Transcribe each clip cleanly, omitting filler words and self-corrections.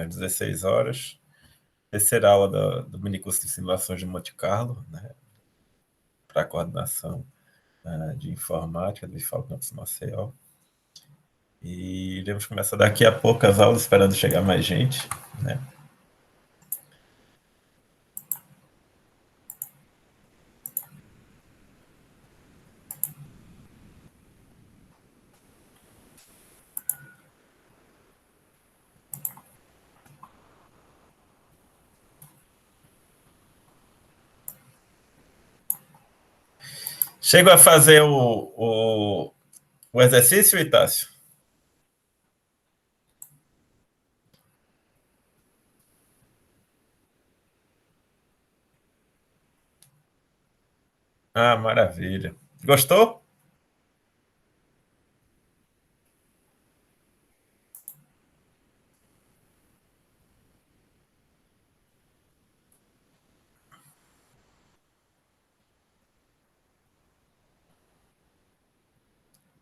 16 horas. Terceira aula do minicurso de simulações de Monte Carlo, né, para coordenação de informática do IFAL Campus Maceió. E iremos começar daqui a pouco as aulas, esperando chegar mais gente, né? Chego a fazer o exercício, Itácio? Ah, maravilha. Gostou?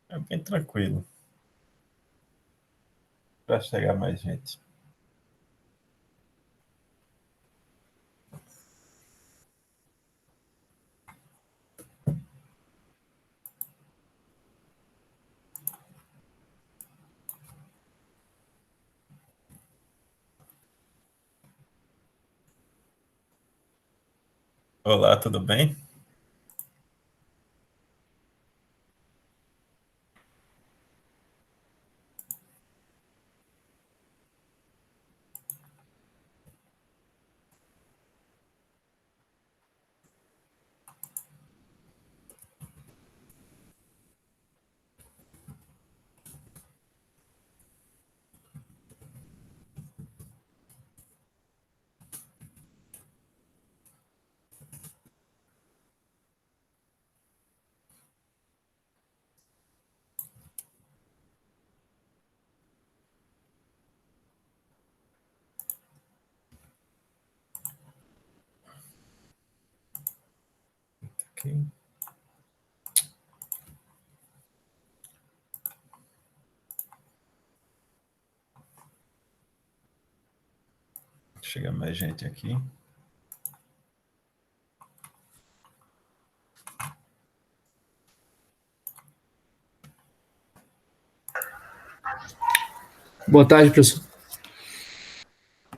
É bem tranquilo, para chegar mais gente. Olá, tudo bem? Ok. Chega mais gente aqui. Boa tarde, professor.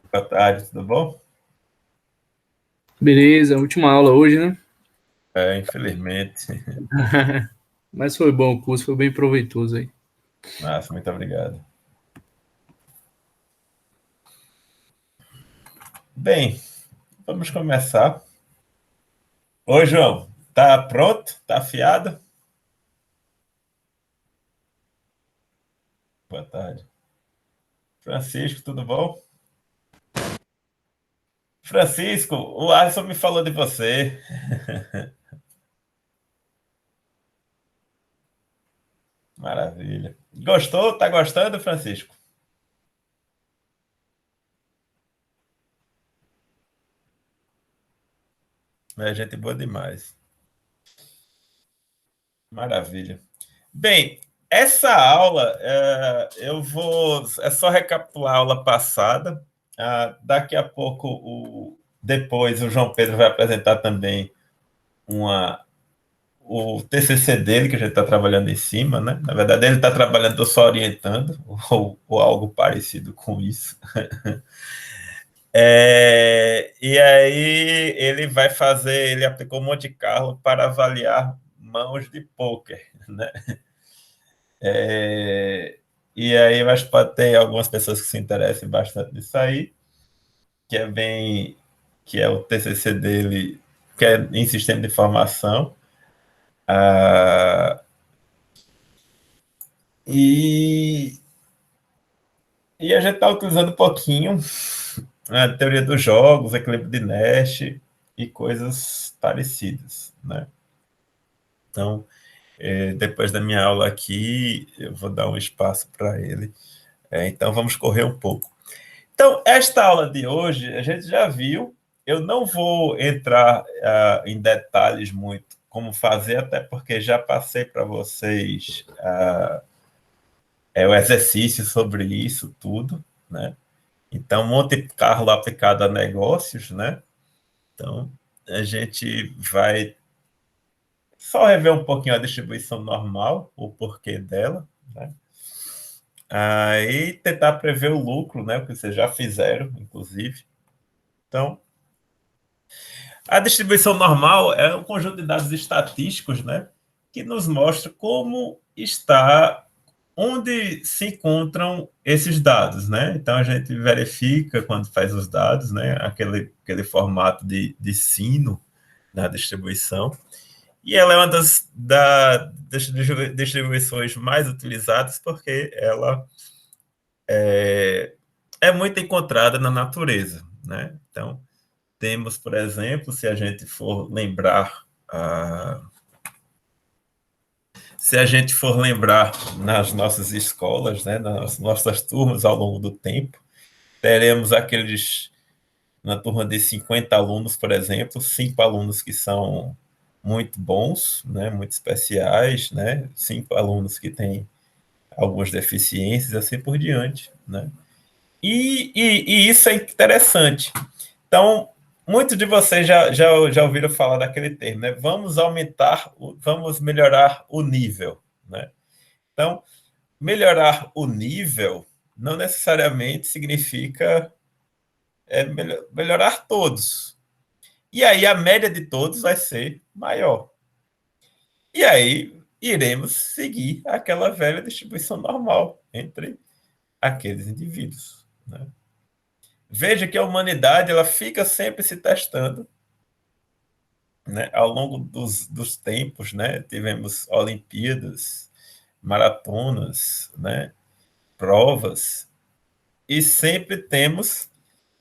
Boa tarde, tudo bom? Beleza, última aula hoje, né? Infelizmente. Mas foi bom o curso, foi bem proveitoso aí. Massa, muito obrigado. Bem, vamos começar. Oi, João. Tá pronto? Tá afiado? Boa tarde. Francisco, tudo bom? Francisco, o Alisson me falou de você. Maravilha. Gostou? Tá gostando, Francisco? É gente boa demais. Maravilha. Bem, essa aula, eu vou. É só recapitular a aula passada. Daqui a pouco, depois, o João Pedro vai apresentar também uma, o TCC dele, que a gente está trabalhando em cima, né? Na verdade, ele está trabalhando, estou só orientando, ou algo parecido com isso. E aí ele aplicou Monte Carlo para avaliar mãos de pôquer, né? E aí, mas pode ter algumas pessoas que se interessem bastante nisso aí, que é bem, que é o TCC dele, que é em sistema de informação. Ah, e, e a gente está utilizando um pouquinho a teoria dos jogos, equilíbrio de Nash e coisas parecidas, né? Então, depois da minha aula aqui, eu vou dar um espaço para ele. Então, vamos correr um pouco. Então, esta aula de hoje, a gente já viu, eu não vou entrar em detalhes muito como fazer, até porque já passei para vocês o exercício sobre isso tudo, né? Então, Monte Carlo aplicado a negócios, né? Então, a gente vai só rever um pouquinho a distribuição normal, o porquê dela, né? Aí tentar prever o lucro, né? O que vocês já fizeram, inclusive. Então, a distribuição normal é um conjunto de dados estatísticos, né? Que nos mostra como está, onde se encontram esses dados, né? Então a gente verifica quando faz os dados, né? Aquele formato de sino na distribuição. E ela é uma das distribuições mais utilizadas porque ela é muito encontrada na natureza, né? Então, temos, por exemplo, se a gente for lembrar, se a gente for lembrar nas nossas escolas, né, nas nossas turmas ao longo do tempo, teremos aqueles, na turma de 50 alunos, por exemplo, 5 alunos que são muito bons, né, muito especiais, né, 5 alunos que têm algumas deficiências, assim por diante, né? E isso é interessante. Então, muitos de vocês já ouviram falar daquele termo, né? Vamos melhorar o nível, né? Então, melhorar o nível não necessariamente significa melhorar todos. E aí a média de todos vai ser maior. E aí iremos seguir aquela velha distribuição normal entre aqueles indivíduos, né? Veja que a humanidade ela fica sempre se testando, né? Ao longo dos tempos, né? Tivemos Olimpíadas, maratonas, né? Provas, e sempre temos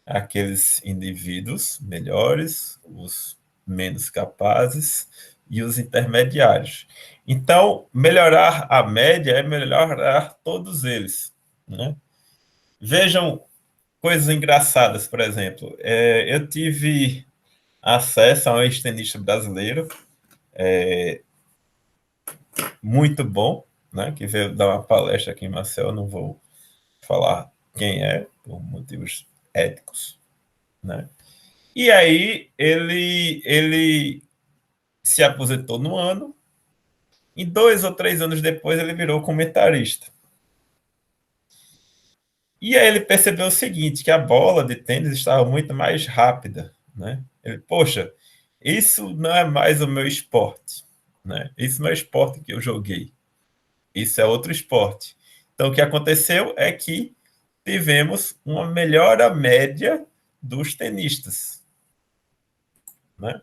aqueles indivíduos melhores, os menos capazes e os intermediários. Então, melhorar a média é melhorar todos eles, né? Vejam coisas engraçadas, por exemplo. Eu tive acesso a um ex-tenista brasileiro muito bom, né, que veio dar uma palestra aqui em Marcel, não vou falar quem é, por motivos éticos, né? E aí ele se aposentou no ano, e 2 ou 3 anos depois ele virou comentarista. E aí ele percebeu o seguinte, que a bola de tênis estava muito mais rápida, né? Ele, poxa, isso não é mais o meu esporte, né? Isso não é o esporte que eu joguei. Isso é outro esporte. Então, o que aconteceu é que tivemos uma melhora média dos tenistas, né?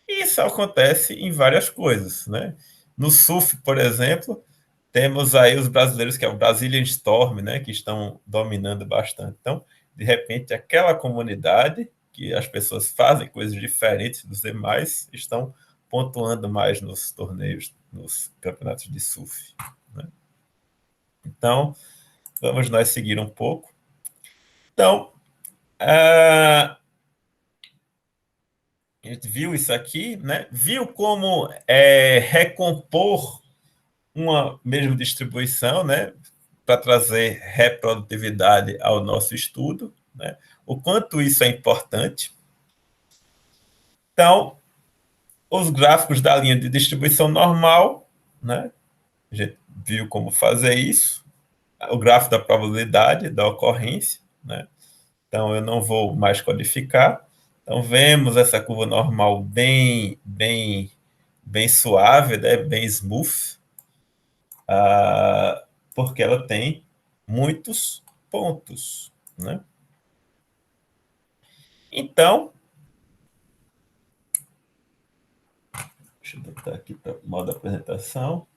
E isso acontece em várias coisas, né? No surf, por exemplo, temos aí os brasileiros, que é o Brazilian Storm, né, que estão dominando bastante. Então, de repente, aquela comunidade, que as pessoas fazem coisas diferentes dos demais, estão pontuando mais nos torneios, nos campeonatos de surf, né? Então, vamos nós seguir um pouco. Então, a gente viu isso aqui, né? Viu como recompor uma mesma distribuição, né? Para trazer reprodutividade ao nosso estudo, né? O quanto isso é importante. Então, os gráficos da linha de distribuição normal, né? A gente viu como fazer isso. O gráfico da probabilidade da ocorrência, né? Então, eu não vou mais codificar. Então, vemos essa curva normal bem suave, né? Bem smooth, porque ela tem muitos pontos, né? Então, deixa eu botar aqui para o modo apresentação.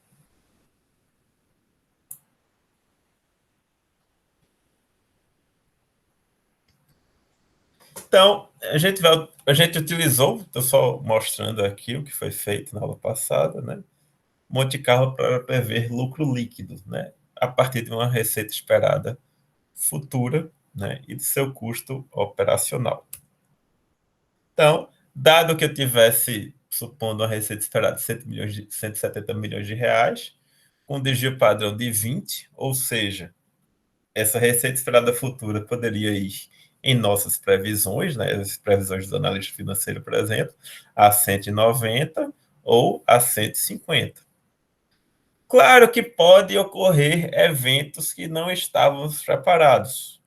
Então, a gente utilizou, estou só mostrando aqui o que foi feito na aula passada, né? Monte Carlo para prever lucro líquido, né? A partir de uma receita esperada futura, né? E do seu custo operacional. Então, dado que eu tivesse, supondo uma receita esperada de 170 milhões de reais, com desvio padrão de 20, ou seja, essa receita esperada futura poderia ir em nossas previsões, né, as previsões do analista financeiro, por exemplo, a 190 ou a 150. Claro que pode ocorrer eventos que não estávamos preparados,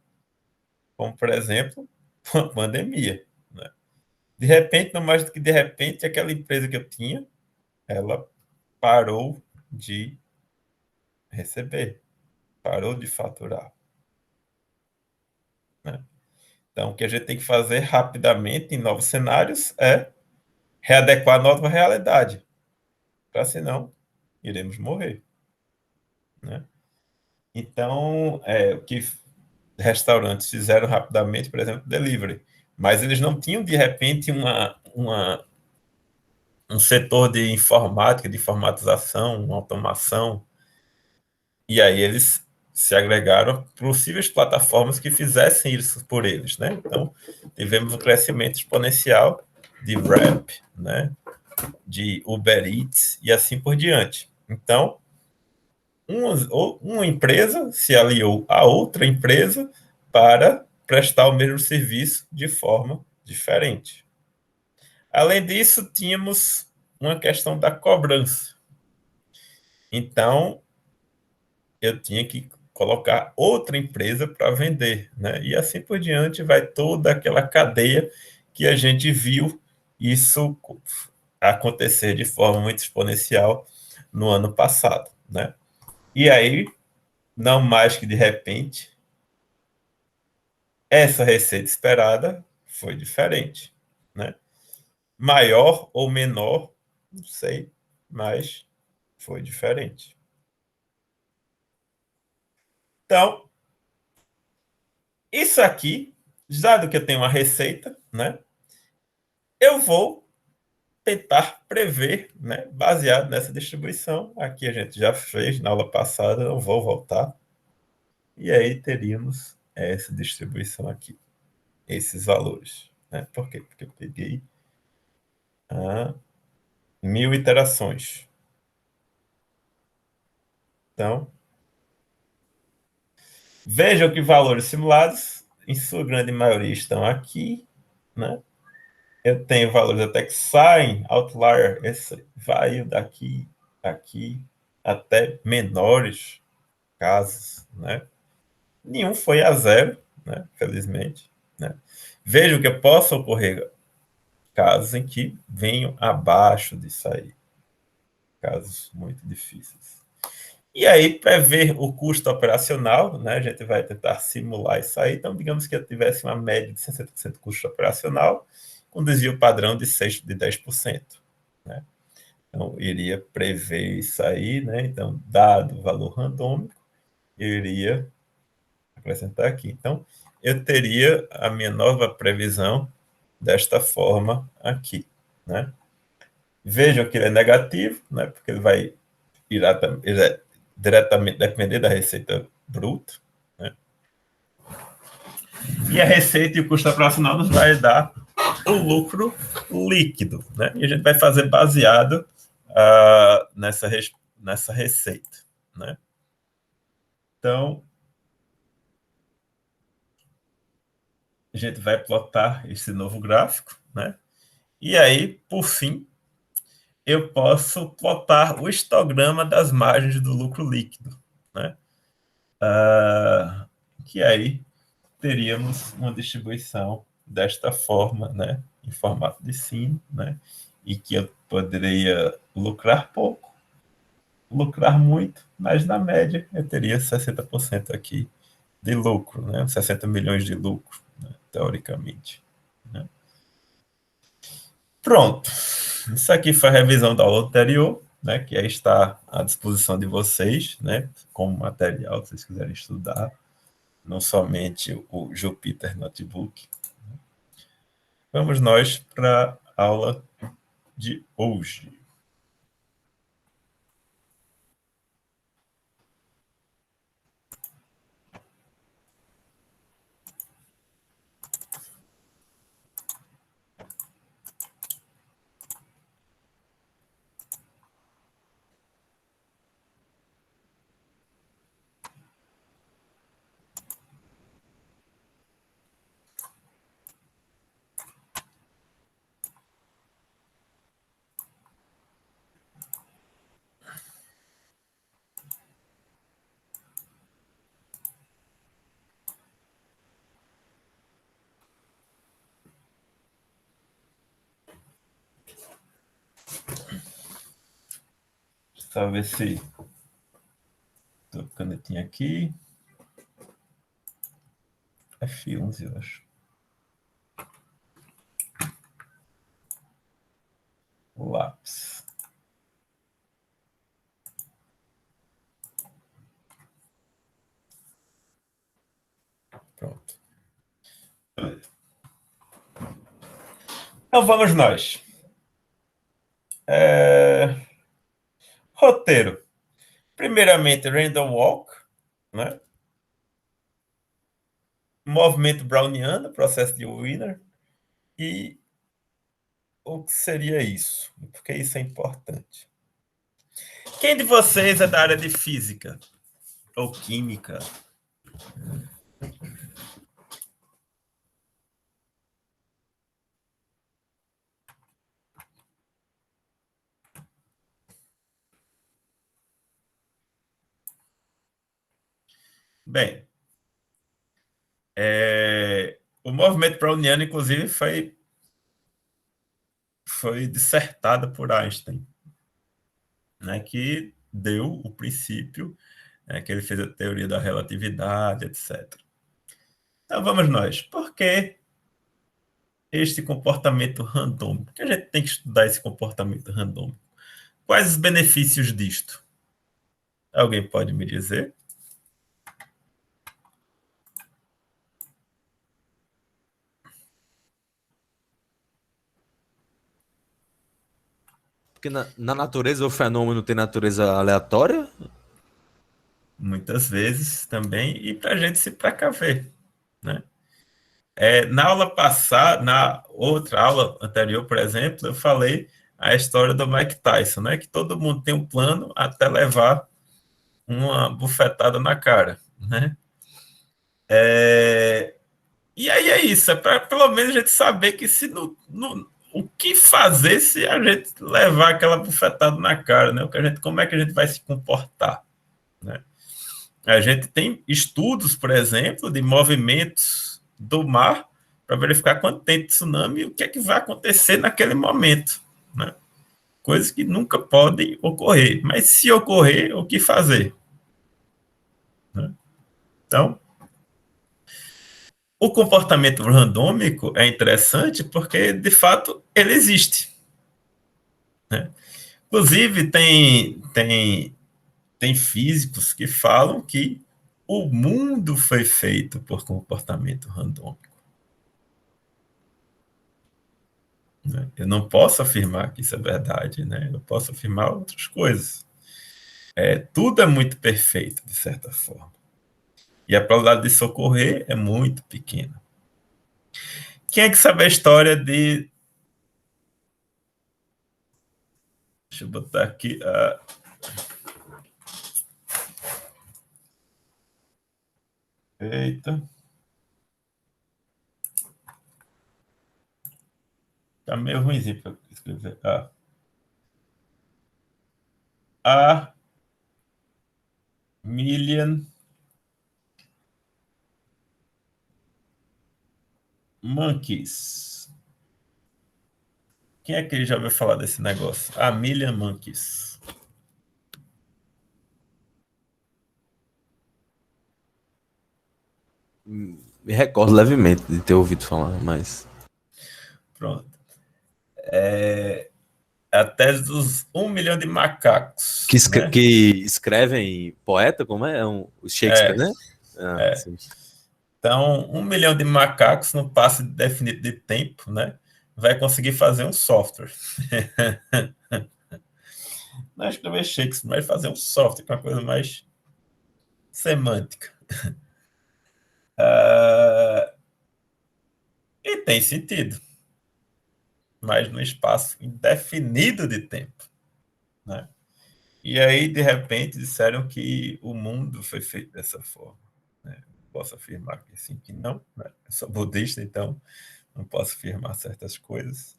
como, por exemplo, uma pandemia. Né? De repente, não mais do que de repente, aquela empresa que eu tinha, ela parou de receber, parou de faturar. Né? Então, o que a gente tem que fazer rapidamente em novos cenários é readequar a nova realidade, para senão iremos morrer. Né? Então, o que restaurantes fizeram rapidamente, por exemplo, delivery, mas eles não tinham de repente um setor de informática, de informatização, uma automação, e aí eles se agregaram a possíveis plataformas que fizessem isso por eles, né? Então, tivemos um crescimento exponencial de Wrap, né? De Uber Eats e assim por diante. Então, uma empresa se aliou a outra empresa para prestar o mesmo serviço de forma diferente. Além disso, tínhamos uma questão da cobrança. Então, eu tinha que colocar outra empresa para vender, né? E assim por diante vai toda aquela cadeia que a gente viu isso acontecer de forma muito exponencial no ano passado, né? E aí, não mais que de repente, essa receita esperada foi diferente, né? Maior ou menor, não sei, mas foi diferente. Então, isso aqui, dado que eu tenho uma receita, né? Eu vou tentar prever, né? Baseado nessa distribuição. Aqui a gente já fez na aula passada, não vou voltar. E aí teríamos essa distribuição aqui, esses valores. Né? Por quê? Porque eu peguei 1000 iterações. Então, vejam que valores simulados, em sua grande maioria, estão aqui. Né? Eu tenho valores até que saem, outlier, esse vai daqui, aqui, até menores casos. Né? Nenhum foi a zero, né? Felizmente. Né? Vejam que possa ocorrer casos em que venham abaixo disso aí. Casos muito difíceis. E aí, prever o custo operacional, né? A gente vai tentar simular isso aí. Então, digamos que eu tivesse uma média de 60% de custo operacional, com desvio padrão de 10%. Né? Então, iria prever isso aí, né? Então, dado o valor randômico, eu iria acrescentar aqui. Então, eu teria a minha nova previsão desta forma aqui, né? Vejam que ele é negativo, né? Porque ele vai ele é diretamente depender da receita bruta, né? E a receita e o custo operacional nos vai dar o lucro líquido, né? E a gente vai fazer baseado nessa receita, né? Então, a gente vai plotar esse novo gráfico, né? E aí, por fim, eu posso plotar o histograma das margens do lucro líquido, né? Que aí teríamos uma distribuição desta forma, né? Em formato de sino, né? E que eu poderia lucrar pouco, lucrar muito, mas na média eu teria 60% aqui de lucro, né? 60 milhões de lucro, né? Teoricamente. Né? Pronto. Isso aqui foi a revisão da aula anterior, né, que aí está à disposição de vocês, né, como material, se vocês quiserem estudar, não somente o Jupyter Notebook. Vamos nós para a aula de hoje. Só ver se... Tô com a canetinha aqui. F11, eu acho. O lápis. Pronto. Então vamos nós. Roteiro. Primeiramente, Random Walk, né? Movimento browniano, processo de Wiener. E o que seria isso? Porque isso é importante. Quem de vocês é da área de física ou química? Bem, o movimento browniano, inclusive, foi dissertado por Einstein, né, que deu o princípio, que ele fez a teoria da relatividade, etc. Então vamos nós. Por que este comportamento randômico? Por que a gente tem que estudar esse comportamento randômico? Quais os benefícios disto? Alguém pode me dizer? Porque na natureza o fenômeno tem natureza aleatória? Muitas vezes também, e para a gente se precaver, né? Na aula passada, na outra aula anterior, por exemplo, eu falei a história do Mike Tyson, né? Que todo mundo tem um plano até levar uma bufetada na cara, né? E aí é isso, é para pelo menos a gente saber que se o que fazer se a gente levar aquela bufetada na cara, né? Como é que a gente vai se comportar, né? A gente tem estudos, por exemplo, de movimentos do mar para verificar quando tem tsunami e o que é que vai acontecer naquele momento, né? Coisas que nunca podem ocorrer. Mas se ocorrer, o que fazer? Né? Então, o comportamento randômico é interessante porque, de fato, ele existe, né? Inclusive, tem físicos que falam que o mundo foi feito por comportamento randômico. Né? Eu não posso afirmar que isso é verdade, né? Eu posso afirmar outras coisas. Tudo é muito perfeito, de certa forma. E a probabilidade de isso ocorrer é muito pequena. Quem é que sabe a história de... Deixa eu botar aqui. Eita. Tá meio ruimzinho para escrever. A Million Monkeys. Quem é que já ouviu falar desse negócio? A Million Monkeys. Me recordo levemente de ter ouvido falar, mas. Pronto. É a tese dos 1 milhão de macacos, né? Que escrevem poeta, como é? O Shakespeare, É, né? Ah, sim. Então, 1 milhão de macacos no passo definido de tempo, né? Vai conseguir fazer um software. Não é escrever Shakespeare, mas fazer um software, que é uma coisa mais semântica. E tem sentido, mas no espaço indefinido de tempo, né? E aí, de repente, disseram que o mundo foi feito dessa forma, né? Posso afirmar que sim, que não, né? Eu sou budista, então não posso afirmar certas coisas.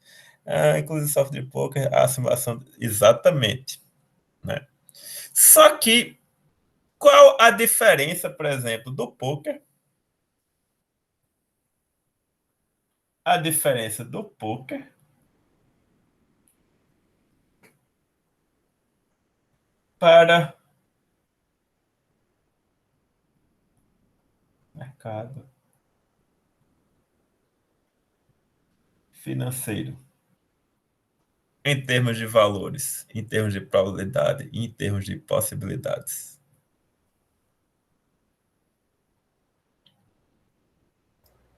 Inclusive, software de poker, a simulação, exatamente, né? Só que, qual a diferença, por exemplo, do poker? A diferença do poker para mercado financeiro, em termos de valores, em termos de probabilidade, em termos de possibilidades.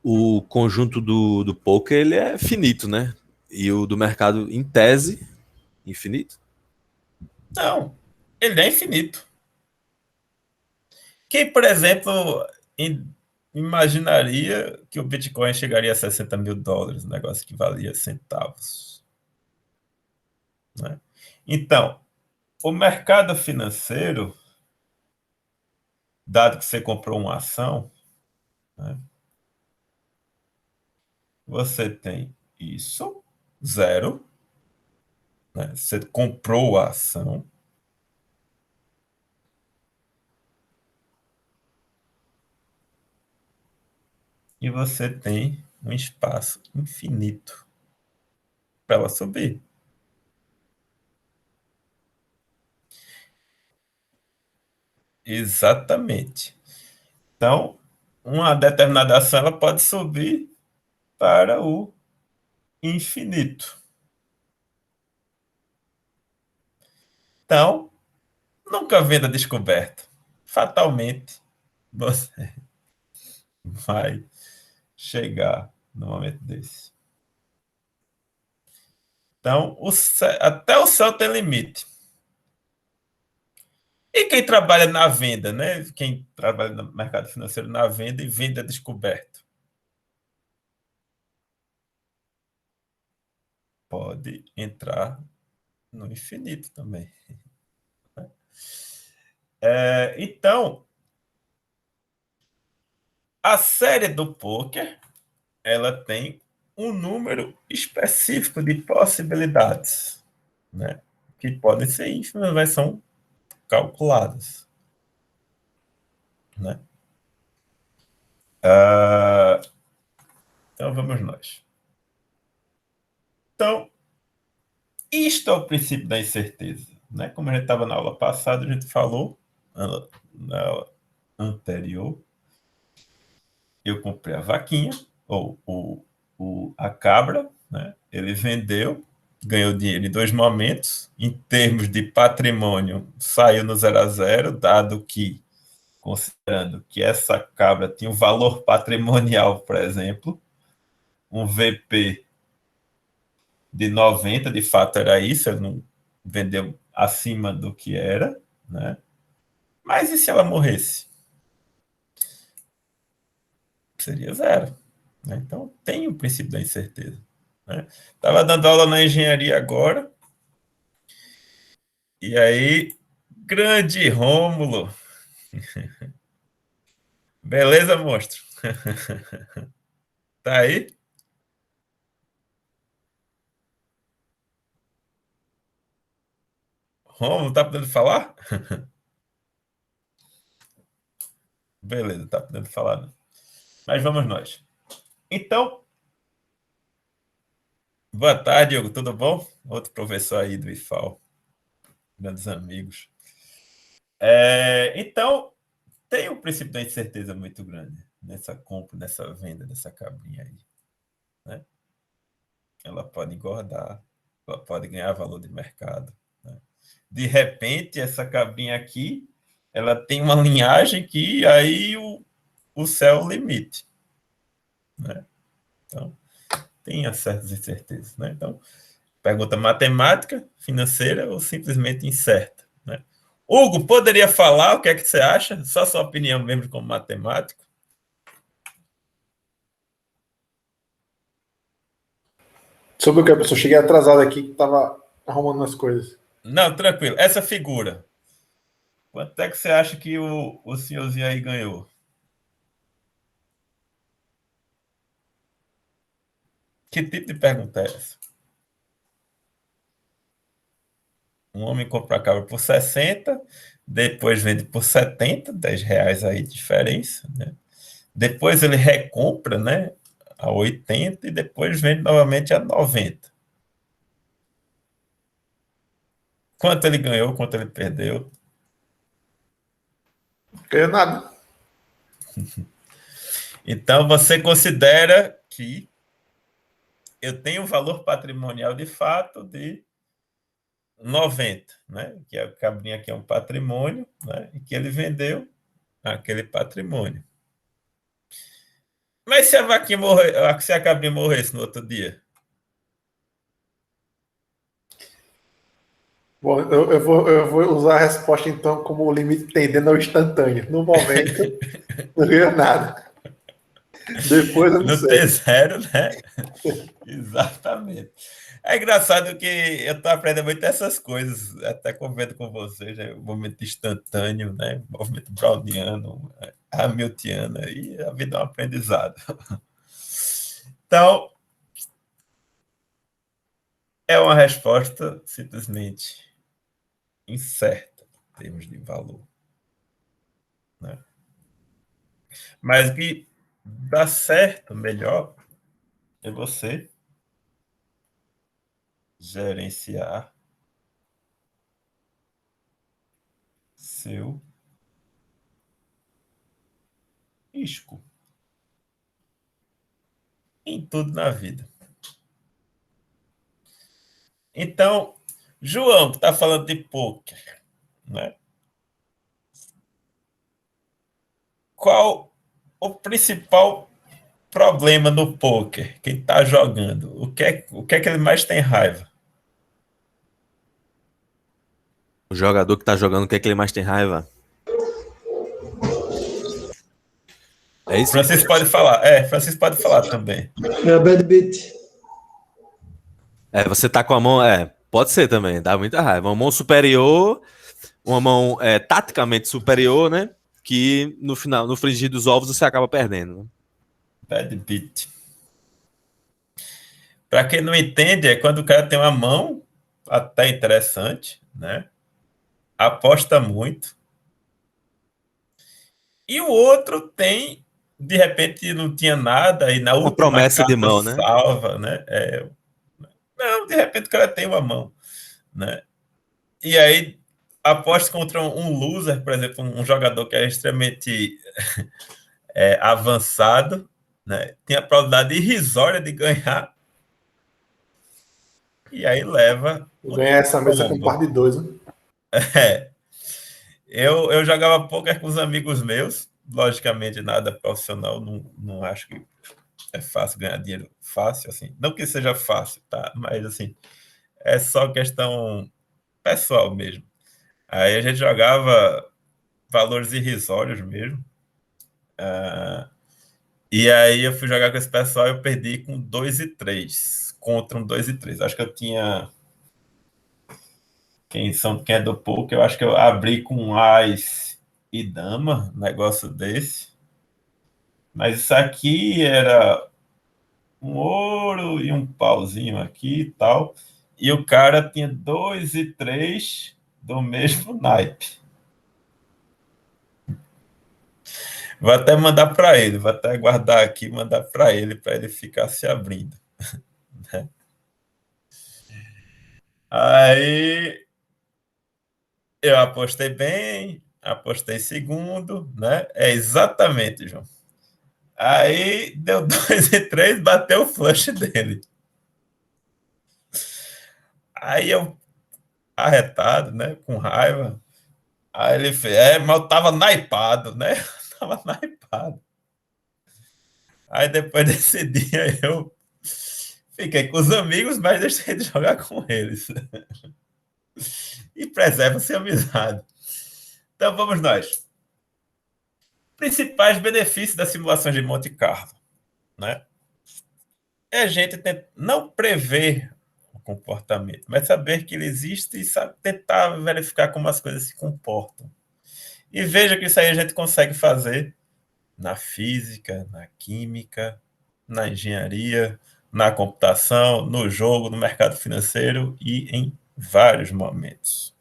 O conjunto do poker ele é finito, né? E o do mercado, em tese, infinito. Não, ele é infinito. Quem, por exemplo, imaginaria que o Bitcoin chegaria a $60.000, um negócio que valia centavos, né? Então, o mercado financeiro, dado que você comprou uma ação, né, você tem isso, zero, né? Você comprou a ação, e você tem um espaço infinito para ela subir. Exatamente. Então, uma determinada ação ela pode subir para o infinito. Então, nunca venda descoberto. Fatalmente, você vai chegar no momento desse. Então, até o céu tem limite. E quem trabalha na venda, né? Quem trabalha no mercado financeiro na venda e venda descoberto, pode entrar no infinito também. Então, a série do poker, ela tem um número específico de possibilidades, né? Que podem ser ínfimas, mas são calculadas, né? Então vamos nós. Então, isto é o princípio da incerteza, né? Como a gente estava na aula passada, a gente falou na aula anterior, eu comprei a vaquinha, ou a cabra, né? Ele vendeu, ganhou dinheiro em dois momentos, em termos de patrimônio, saiu no 0 a 0, dado que, considerando que essa cabra tinha um valor patrimonial, por exemplo, um VP de 90, de fato era isso, ele não vendeu acima do que era, né? Mas e se ela morresse? Seria zero, né? Então tem o princípio da incerteza, né? Estava dando aula na engenharia agora, e aí, grande Rômulo, beleza, monstro? Tá aí? Rômulo, tá podendo falar? Beleza, tá podendo falar, não. Mas vamos nós. Então, boa tarde, Diogo, tudo bom? Outro professor aí do IFAL, grandes amigos. Então, tem um princípio da incerteza muito grande nessa compra, nessa venda dessa cabrinha aí, né? Ela pode engordar, ela pode ganhar valor de mercado, né? De repente, essa cabrinha aqui, ela tem uma linhagem que aí o céu é o limite, né? Então, tem certas incertezas, né? Então, pergunta matemática, financeira ou simplesmente incerta, né? Hugo, poderia falar o que é que você acha? Só sua opinião mesmo como matemático. Sobre o que, pessoal? Cheguei atrasado aqui, que tava arrumando as coisas. Não, tranquilo. Essa figura, quanto é que você acha que o senhorzinho aí ganhou? Que tipo de pergunta é essa? Um homem compra a cabra por 60, depois vende por 70, R$ 10 aí de diferença, né? Depois ele recompra, né, a 80 e depois vende novamente a 90. Quanto ele ganhou, quanto ele perdeu. Não ganhou nada. Então, você considera que eu tenho um valor patrimonial de fato de 90, né? Que a cabrinha aqui é um patrimônio, né? E que ele vendeu aquele patrimônio. Mas se a vaquinha morrer, se a cabrinha morresse no outro dia? Bom, eu vou usar a resposta então como o limite tendendo ao instantâneo. No momento, não ganhou nada. Depois eu não No sei. T0, né? Exatamente. É engraçado que eu tô aprendendo muito essas coisas, até convendo com vocês, né? O momento instantâneo, né? O movimento browniano, hamiltiano, e a vida é um aprendizado. Então, é uma resposta simplesmente incerta em termos de valor, né? Mas o que dá certo melhor é você gerenciar seu risco em tudo na vida. Então, João, que está falando de poker, né? Qual o principal problema no poker? Quem está jogando? O que é que ele mais tem raiva? O jogador que tá jogando, o que é que ele mais tem raiva? É isso? Francisco pode falar. É, Francisco pode falar também. É bad beat. É, você tá com a mão. É, pode ser também, dá muita raiva. Uma mão superior, uma mão taticamente superior, né? Que no final, no frigir dos ovos, você acaba perdendo. Né? Bad beat. Para quem não entende, é quando o cara tem uma mão até interessante, né? Aposta muito. E o outro tem, de repente, não tinha nada, e na Uma última promessa de carta mão, né? salva, né? Não, de repente o cara tem uma mão, né? E aí aposta contra um loser, por exemplo, um jogador que é extremamente avançado, né? Tem a probabilidade irrisória de ganhar, e aí leva Vou o ganhar essa mesa com um tombo. par de dois. Né? É. Eu jogava poker com os amigos meus, logicamente nada profissional, não acho que é fácil ganhar dinheiro fácil, assim. Não que seja fácil, tá? Mas, assim, é só questão pessoal mesmo. Aí a gente jogava valores irrisórios mesmo. E aí eu fui jogar com esse pessoal e eu perdi com 2 e 3 contra um 2 e 3. Acho que eu tinha. Quem é do poker, eu acho que eu abri com Ás e Dama, um negócio desse. Mas isso aqui era um ouro e um pauzinho aqui e tal. E o cara tinha 2 e 3 do mesmo naipe. Vou até mandar para ele, vou até guardar aqui e mandar para ele ficar se abrindo. Né? Aí eu apostei bem, apostei segundo, né? É exatamente, João. Aí deu 2 e 3, bateu o flush dele. Aí eu, arretado, né? Com raiva. Aí ele fez, mas eu tava naipado, né? Tava naipado. Aí depois desse dia eu fiquei com os amigos, mas deixei de jogar com eles. E preserva-se a amizade. Então vamos nós. Principais benefícios das simulações de Monte Carlo, né? É a gente não prever o comportamento, mas saber que ele existe e tentar verificar como as coisas se comportam. E veja que isso aí a gente consegue fazer na física, na química, na engenharia, na computação, no jogo, no mercado financeiro e em vários momentos.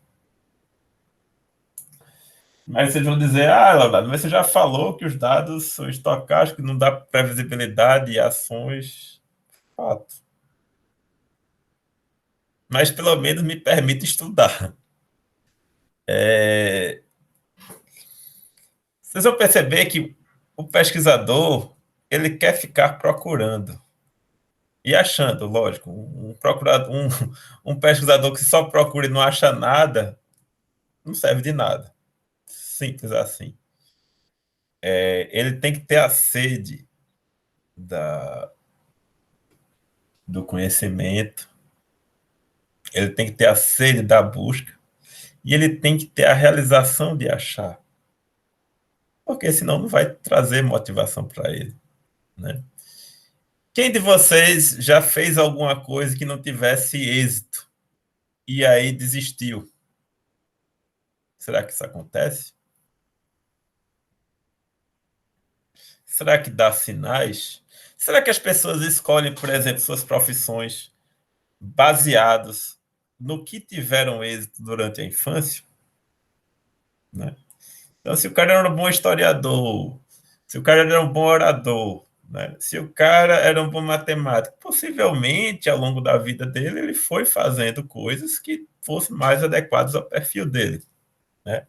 Mas vocês vão dizer, Laudado, mas você já falou que os dados são estocásticos, não dá previsibilidade e ações. Fato. Mas pelo menos me permite estudar. Vocês vão perceber que o pesquisador ele quer ficar procurando e achando, lógico. Um pesquisador que só procura e não acha nada não serve de nada. Simples assim. Ele tem que ter a sede do conhecimento, ele tem que ter a sede da busca e ele tem que ter a realização de achar, porque senão não vai trazer motivação para ele, né? Quem de vocês já fez alguma coisa que não tivesse êxito e aí desistiu? Será que isso acontece? Será que dá sinais? Será que as pessoas escolhem, por exemplo, suas profissões baseados no que tiveram êxito durante a infância? Né? Então, se o cara era um bom historiador, se o cara era um bom orador, né? Se o cara era um bom matemático, possivelmente, ao longo da vida dele, ele foi fazendo coisas que fossem mais adequadas ao perfil dele. Né?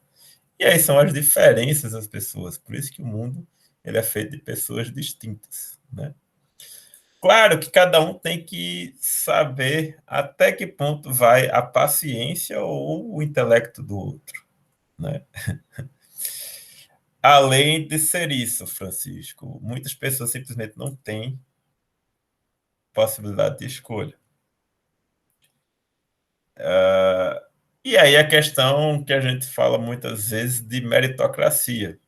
E aí são as diferenças das pessoas. Por isso que o mundo ele é feito de pessoas distintas. Né? Claro que cada um tem que saber até que ponto vai a paciência ou o intelecto do outro. Né? Além de ser isso, Francisco, muitas pessoas simplesmente não têm possibilidade de escolha. E aí a questão que a gente fala muitas vezes de meritocracia.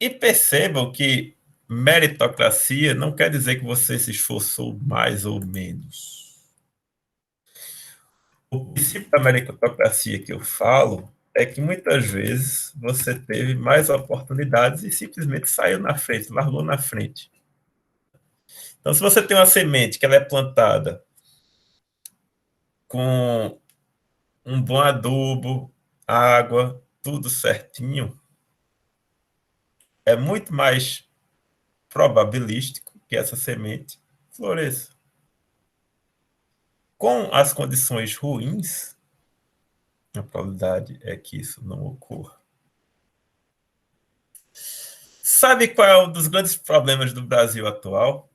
E percebam que meritocracia não quer dizer que você se esforçou mais ou menos. O princípio da meritocracia que eu falo é que muitas vezes você teve mais oportunidades e simplesmente saiu na frente, largou na frente. Então, se você tem uma semente que ela é plantada com um bom adubo, água, tudo certinho, é muito mais probabilístico que essa semente floresça. Com as condições ruins, a probabilidade é que isso não ocorra. Sabe qual é um dos grandes problemas do Brasil atual?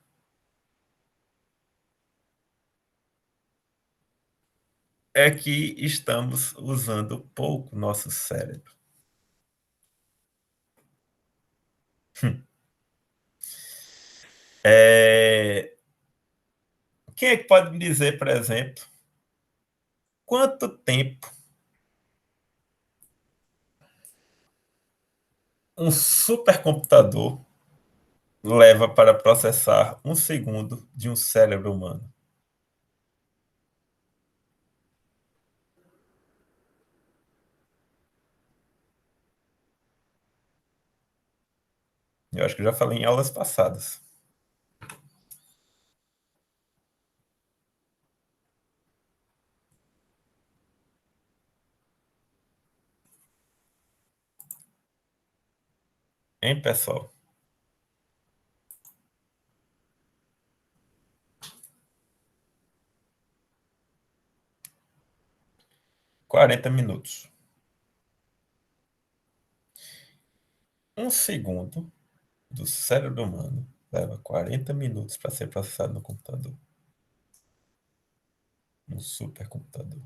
É que estamos usando pouco nosso cérebro. Quem é que pode me dizer, por exemplo, quanto tempo um supercomputador leva para processar 1 segundo de um cérebro humano? Eu acho que eu já falei em aulas passadas. Hein, pessoal? 40 minutos. 1 segundo do cérebro humano leva 40 minutos para ser processado no computador. No supercomputador.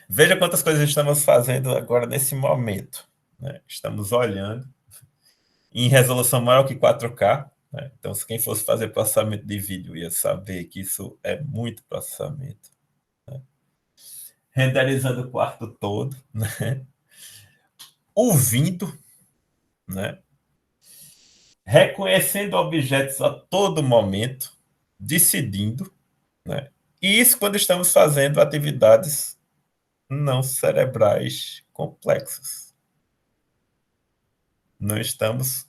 Veja quantas coisas estamos fazendo agora nesse momento. Né? Estamos olhando em resolução maior que 4K. Né? Então, se quem fosse fazer processamento de vídeo ia saber que isso é muito processamento. Né? Renderizando o quarto todo. Né? Ouvindo. Né? Reconhecendo objetos a todo momento. Decidindo. Né? E isso quando estamos fazendo atividades não cerebrais complexas. Não estamos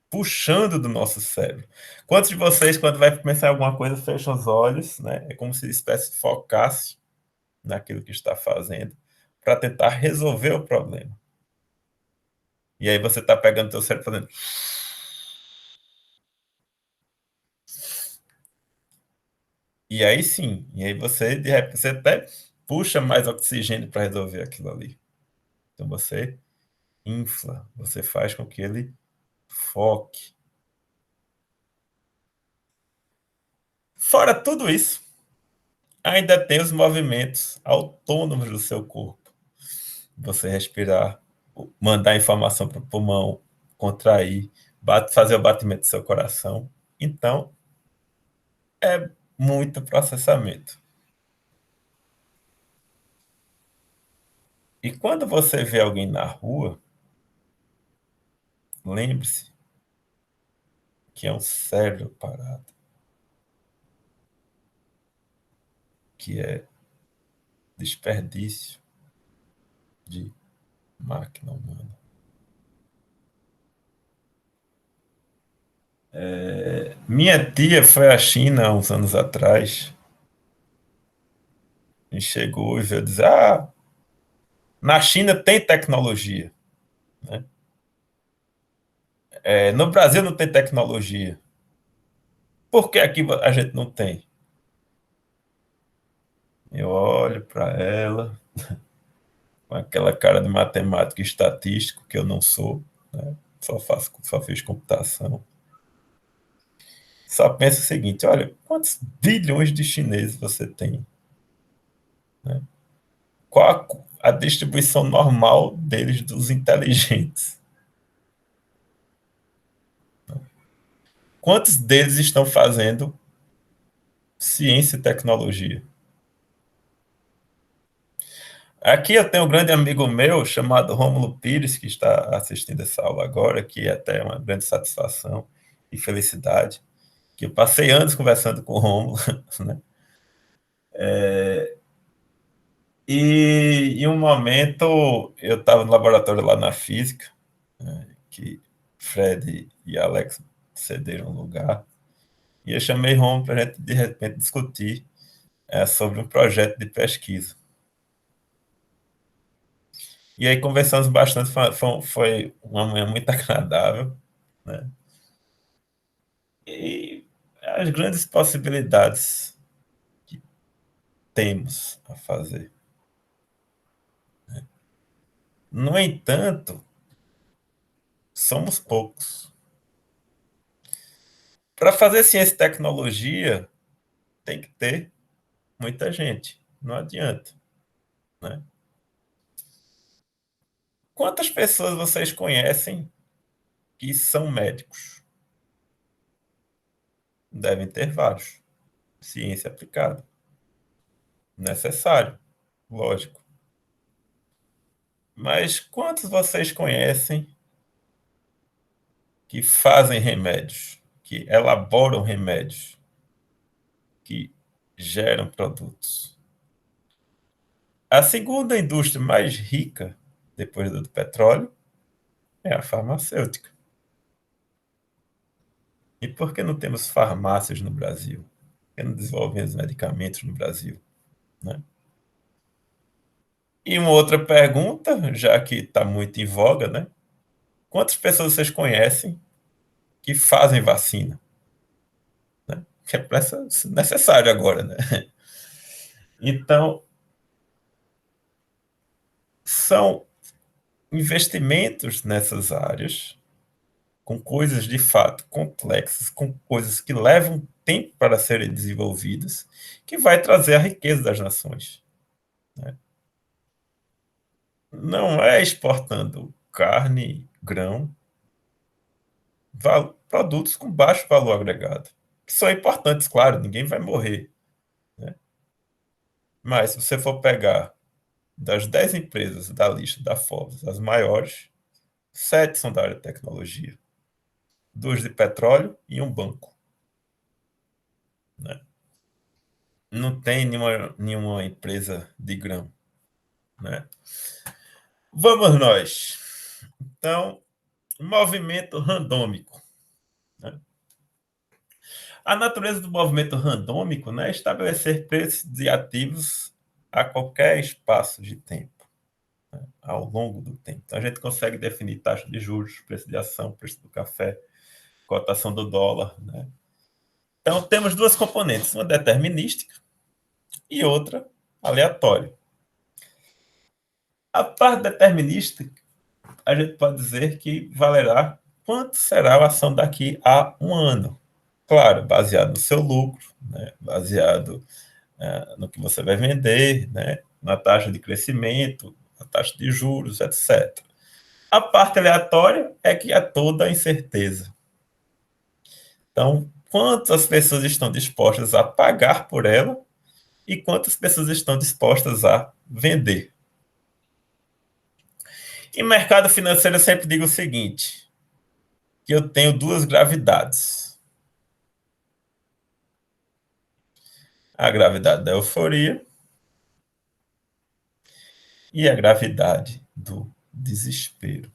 puxando do nosso cérebro. Quantos de vocês, quando vai pensar em alguma coisa, fecham os olhos, né? É como se a espécie focasse naquilo que está fazendo para tentar resolver o problema. E aí você está pegando o teu cérebro fazendo... E aí sim, e aí você, de repente, você até puxa mais oxigênio para resolver aquilo ali. Então você infla, você faz com que ele foque. Fora tudo isso, ainda tem os movimentos autônomos do seu corpo. Você respirar, mandar informação para o pulmão, contrair, fazer o batimento do seu coração. Então, é muito processamento. E quando você vê alguém na rua, lembre-se que é um cérebro parado, que é desperdício de máquina humana. Minha tia foi à China há uns anos atrás e chegou e veio dizer: na China tem tecnologia, né? No Brasil não tem tecnologia. Por que aqui a gente não tem? Eu olho para ela com aquela cara de matemático e estatístico que eu não sou, né? Só fiz computação. Só pensa o seguinte: olha, quantos bilhões de chineses você tem? Né? Qual a distribuição normal deles, dos inteligentes? Quantos deles estão fazendo ciência e tecnologia? Aqui eu tenho um grande amigo meu chamado Rômulo Pires, que está assistindo essa aula agora, que é até uma grande satisfação e felicidade, que eu passei anos conversando com o Rômulo, né? E em um momento eu estava no laboratório lá na física, né, que Fred e Alex cederam lugar, e eu chamei Rômulo para a gente, de repente, discutir sobre um projeto de pesquisa. E aí conversamos bastante, foi uma manhã muito agradável, né? E as grandes possibilidades que temos a fazer. No entanto, somos poucos. Para fazer ciência e tecnologia, tem que ter muita gente. Não adianta, né? Quantas pessoas vocês conhecem que são médicos? Devem ter vários. Ciência aplicada. Necessário, lógico. Mas quantos vocês conhecem que fazem remédios, que elaboram remédios, que geram produtos? A segunda indústria mais rica, depois do petróleo, é a farmacêutica. E por que não temos farmácias no Brasil? Por que não desenvolvemos medicamentos no Brasil? Né? E uma outra pergunta, já que está muito em voga, né? Quantas pessoas vocês conhecem que fazem vacina? Né? Que é necessário agora, né? Então, são investimentos nessas áreas, com coisas de fato complexas, com coisas que levam tempo para serem desenvolvidas, que vai trazer a riqueza das nações. Né? Não é exportando carne, grão, produtos com baixo valor agregado, que são importantes, claro, ninguém vai morrer. Né? Mas se você for pegar das 10 empresas da lista da Forbes, as maiores, 7 são da área de tecnologia, 2 de petróleo e um banco. Né? Não tem nenhuma empresa de grão. Né? Vamos nós. Então, movimento randômico. Né? A natureza do movimento randômico, né, é estabelecer preços de ativos a qualquer espaço de tempo, né, ao longo do tempo. Então, a gente consegue definir taxa de juros, preço de ação, preço do café, cotação do dólar, né, Então, temos duas componentes, uma determinística e outra aleatória. A parte determinística, a gente pode dizer que valerá quanto será a ação daqui a um ano. Claro, baseado no seu lucro, né? Baseado no que você vai vender, né? Na taxa de crescimento, na taxa de juros, etc. A parte aleatória é que há toda a incerteza. Então, quantas pessoas estão dispostas a pagar por ela e quantas pessoas estão dispostas a vender? Em mercado financeiro, eu sempre digo o seguinte, que eu tenho duas gravidades. A gravidade da euforia e a gravidade do desespero.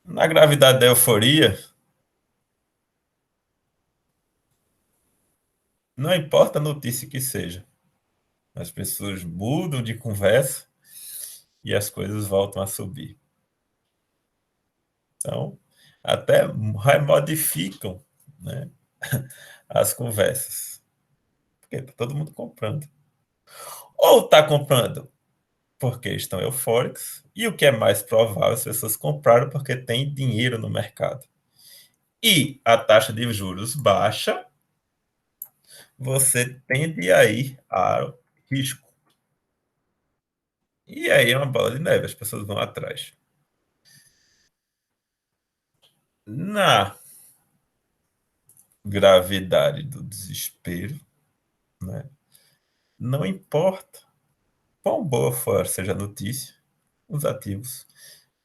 Na gravidade da euforia, não importa a notícia que seja, as pessoas mudam de conversa e as coisas voltam a subir. Então, até modificam, né, as conversas. Porque está todo mundo comprando. Ou está comprando porque estão eufóricos, e o que é mais provável, as pessoas compraram porque tem dinheiro no mercado. E a taxa de juros baixa, você tende a ir ao risco. E aí é uma bola de neve, as pessoas vão atrás. Na gravidade do desespero, né, não importa quão boa for seja a notícia, os ativos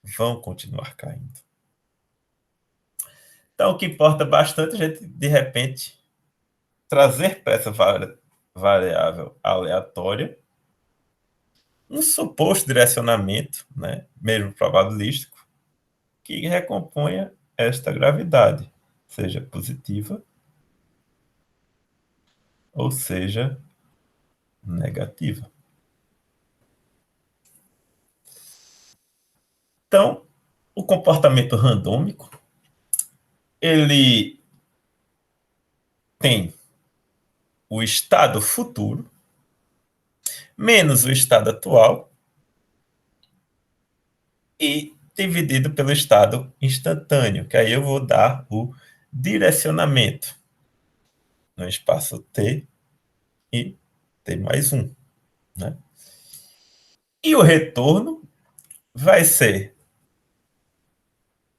vão continuar caindo. Então, o que importa bastante é a gente, de repente, trazer para essa variável aleatória um suposto direcionamento, né, mesmo probabilístico, que recomponha esta gravidade, seja positiva ou seja negativa. Então, o comportamento randômico, ele tem o estado futuro menos o estado atual e dividido pelo estado instantâneo, que aí eu vou dar o direcionamento no espaço t e t mais 1. Né? E o retorno vai ser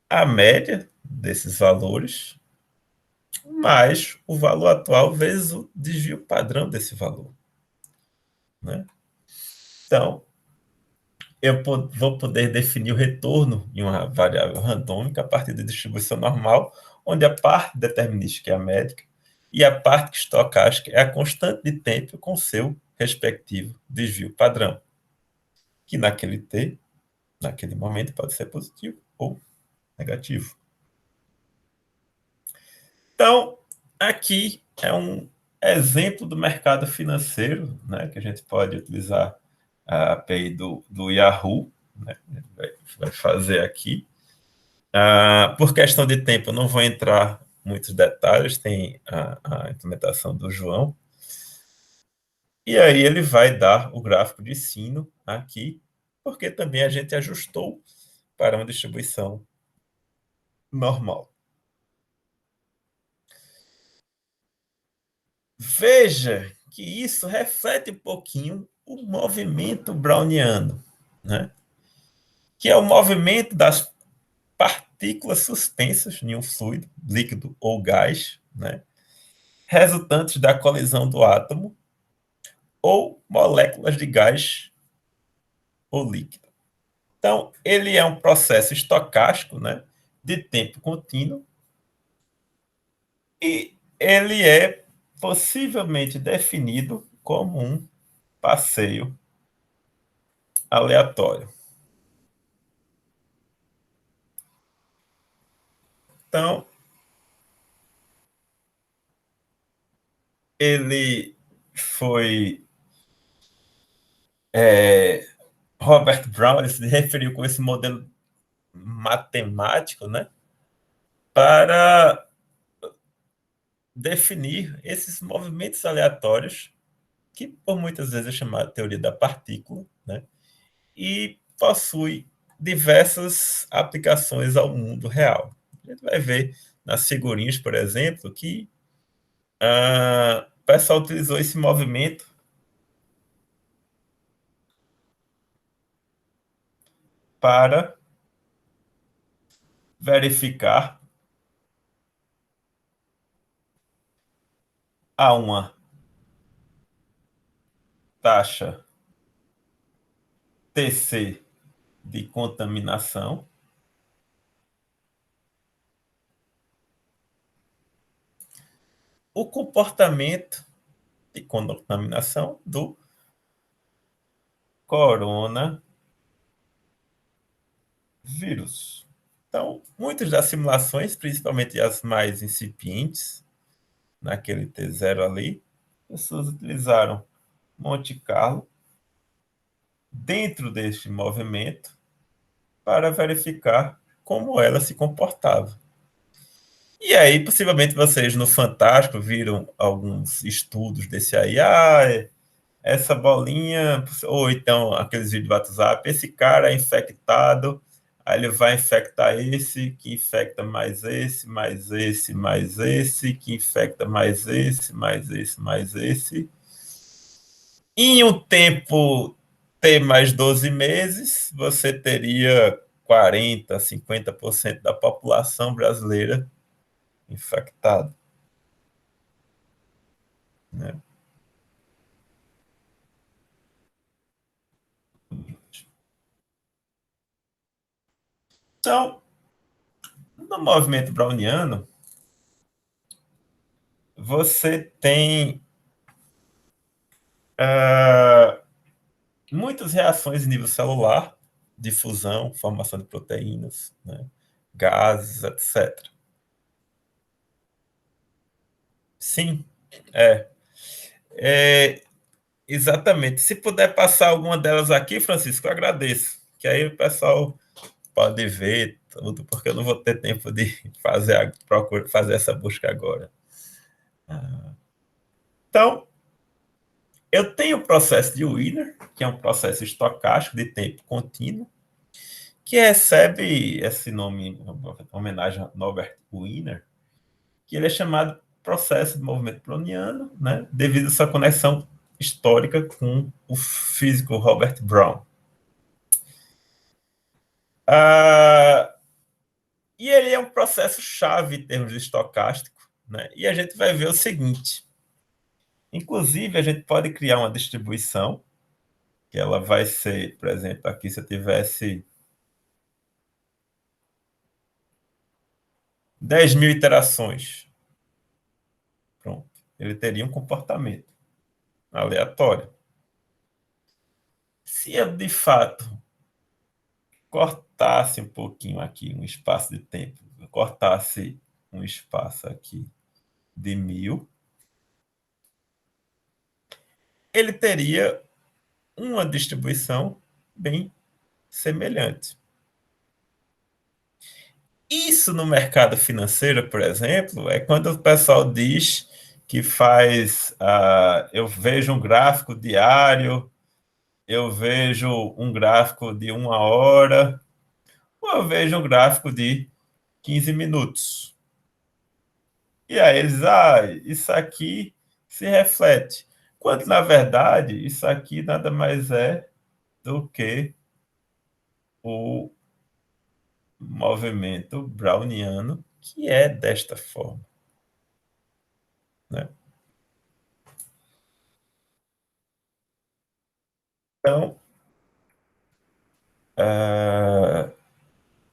a média desses valores mais o valor atual vezes o desvio padrão desse valor. Né? Então, eu vou poder definir o retorno em uma variável randômica a partir da distribuição normal, onde a parte determinística é a médica e a parte estocástica é a constante de tempo com seu respectivo desvio padrão, que naquele t, naquele momento, pode ser positivo ou negativo. Então, aqui é um exemplo do mercado financeiro, né, que a gente pode utilizar a API do Yahoo, né, vai fazer aqui. Por questão de tempo, eu não vou entrar em muitos detalhes, tem a implementação do João. E aí ele vai dar o gráfico de sino aqui, porque também a gente ajustou para uma distribuição normal. Veja que isso reflete um pouquinho o movimento browniano, né? Que é o movimento das partículas suspensas em um fluido, líquido ou gás, né? Resultantes da colisão do átomo ou moléculas de gás ou líquido. Então, ele é um processo estocástico, né? De tempo contínuo, e ele é possivelmente definido como um passeio aleatório. Então, ele foi... Robert Brown, ele se referiu com esse modelo matemático, né, para definir esses movimentos aleatórios, que por muitas vezes é chamada teoria da partícula, né? E possui diversas aplicações ao mundo real. A gente vai ver nas figurinhas, por exemplo, que o pessoal utilizou esse movimento para verificar a uma taxa TC de contaminação o comportamento de contaminação do coronavírus. Então, muitas das simulações, principalmente as mais incipientes, naquele T0 ali, pessoas utilizaram Monte Carlo dentro deste movimento para verificar como ela se comportava. E aí, possivelmente, vocês no Fantástico viram alguns estudos desse aí. Essa bolinha, ou então aqueles vídeos do WhatsApp, esse cara é infectado, aí ele vai infectar esse, que infecta mais esse, mais esse, mais esse, que infecta mais esse, mais esse, mais esse. Em um tempo T mais 12 meses, você teria 40, 50% da população brasileira infectada, né? Então, no movimento browniano, você tem muitas reações em nível celular, de fusão, formação de proteínas, né, gases, etc. Sim, é. É, exatamente. Se puder passar alguma delas aqui, Francisco, eu agradeço. Que aí o pessoal pode ver tudo, porque eu não vou ter tempo de fazer essa busca agora. Então, eu tenho o processo de Wiener, que é um processo estocástico de tempo contínuo, que recebe esse nome em homenagem a Norbert Wiener, que ele é chamado processo de movimento browniano, né, devido à sua conexão histórica com o físico Robert Brown. E ele é um processo chave em termos de estocástico, né, e a gente vai ver o seguinte, inclusive a gente pode criar uma distribuição, que ela vai ser, por exemplo, aqui se eu tivesse 10.000 iterações, pronto, ele teria um comportamento aleatório. Se eu, de fato, cortasse um pouquinho aqui, um espaço de tempo, cortasse um espaço aqui de 1.000, ele teria uma distribuição bem semelhante. Isso no mercado financeiro, por exemplo, é quando o pessoal diz que eu vejo um gráfico diário, eu vejo um gráfico de 1 hora, ou eu vejo um gráfico de 15 minutos. E aí eles, isso aqui se reflete. Quando, na verdade, isso aqui nada mais é do que o movimento browniano, que é desta forma, né?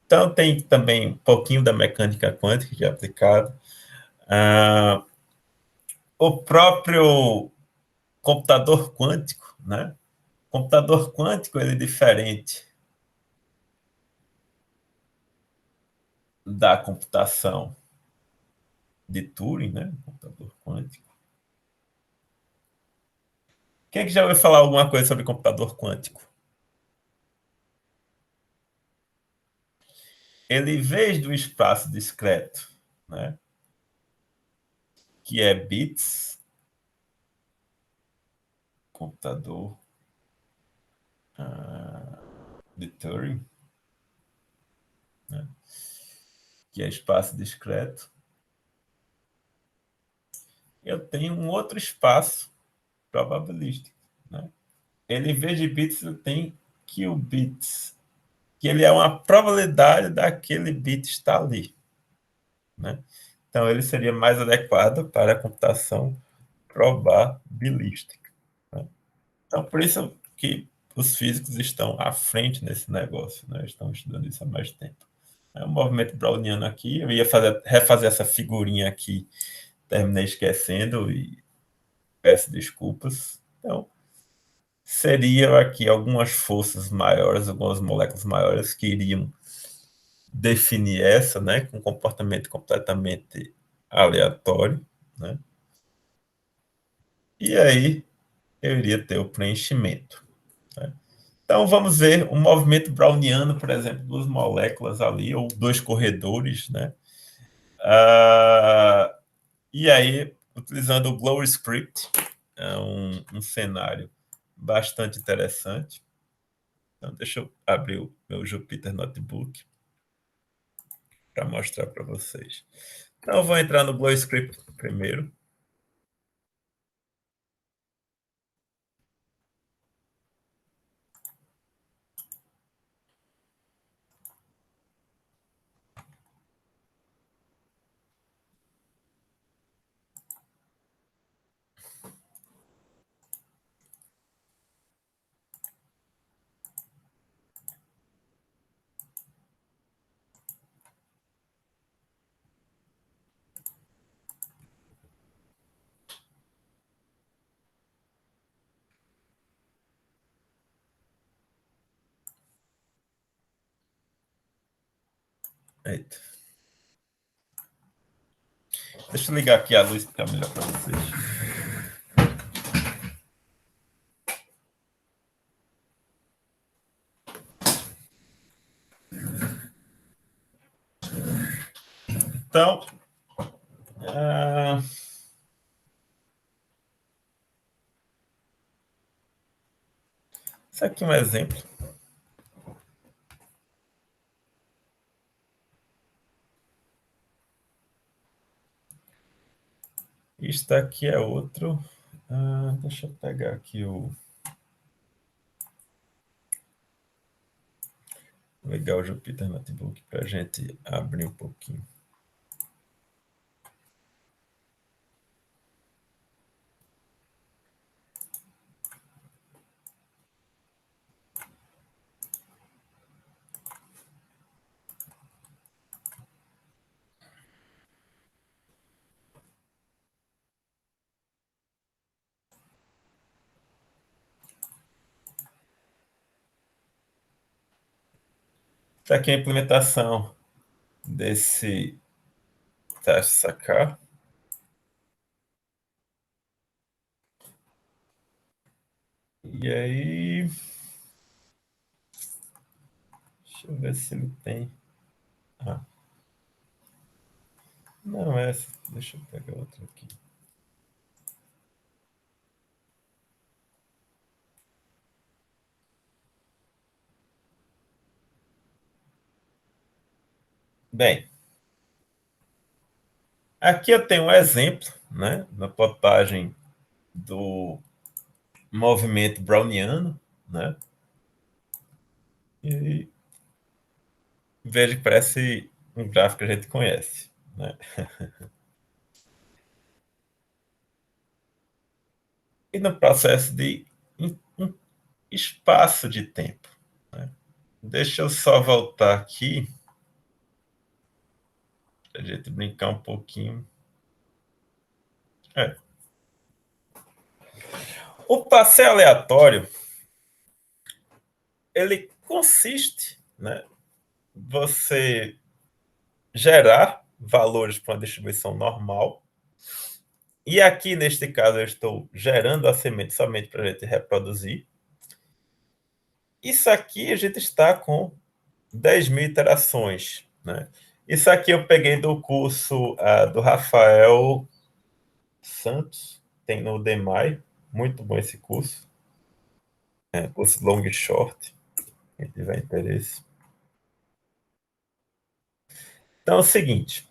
Então, tem também um pouquinho da mecânica quântica que é aplicado. O próprio computador quântico, né? O computador quântico ele é diferente da computação de Turing, né? Computador quântico. Quem é que já ouviu falar alguma coisa sobre computador quântico? Ele, em vez do espaço discreto, né? que é bits, computador de Turing, né? Que é espaço discreto. Eu tenho um outro espaço probabilístico, né? Ele, em vez de bits, ele tem qubits, que ele é uma probabilidade daquele bit estar ali, né? Então, ele seria mais adequado para a computação probabilística, né? Então, por isso que os físicos estão à frente nesse negócio, né? Estão estudando isso há mais tempo. É um movimento browniano aqui. Eu ia refazer essa figurinha aqui, terminei esquecendo e peço desculpas. Então, seriam aqui algumas forças maiores, algumas moléculas maiores que iriam definir essa, né, com um comportamento completamente aleatório, né? E aí eu iria ter o preenchimento, né? Então vamos ver o movimento browniano, por exemplo, duas moléculas ali, ou dois corredores, né? E aí, utilizando o Glow Script, é um cenário bastante interessante. Então, deixa eu abrir o meu Jupyter Notebook para mostrar para vocês. Então, eu vou entrar no Glow Script primeiro. Eita. Deixa eu ligar aqui a luz para ficar melhor para vocês. Então, isso aqui é um exemplo. Isto aqui é outro. Deixa eu pegar aqui ligar o Jupyter Notebook para a gente abrir um pouquinho. Isso aqui é a implementação desse teste sacar. E aí, deixa eu ver se ele tem. Não, essa. Deixa eu pegar outra aqui. Bem, aqui eu tenho um exemplo, né, na plotagem do movimento browniano, né? E veja que parece um gráfico que a gente conhece, né? E no processo de um espaço de tempo, né? Deixa eu só voltar aqui para a gente brincar um pouquinho. O passeio aleatório, ele consiste, né, você gerar valores para uma distribuição normal. E aqui, neste caso, eu estou gerando a semente somente para a gente reproduzir. Isso aqui a gente está com 10.000 iterações, né? Isso aqui eu peguei do curso do Rafael Santos, tem no Udemy, muito bom esse curso. Curso long e short, quem tiver interesse. Então é o seguinte,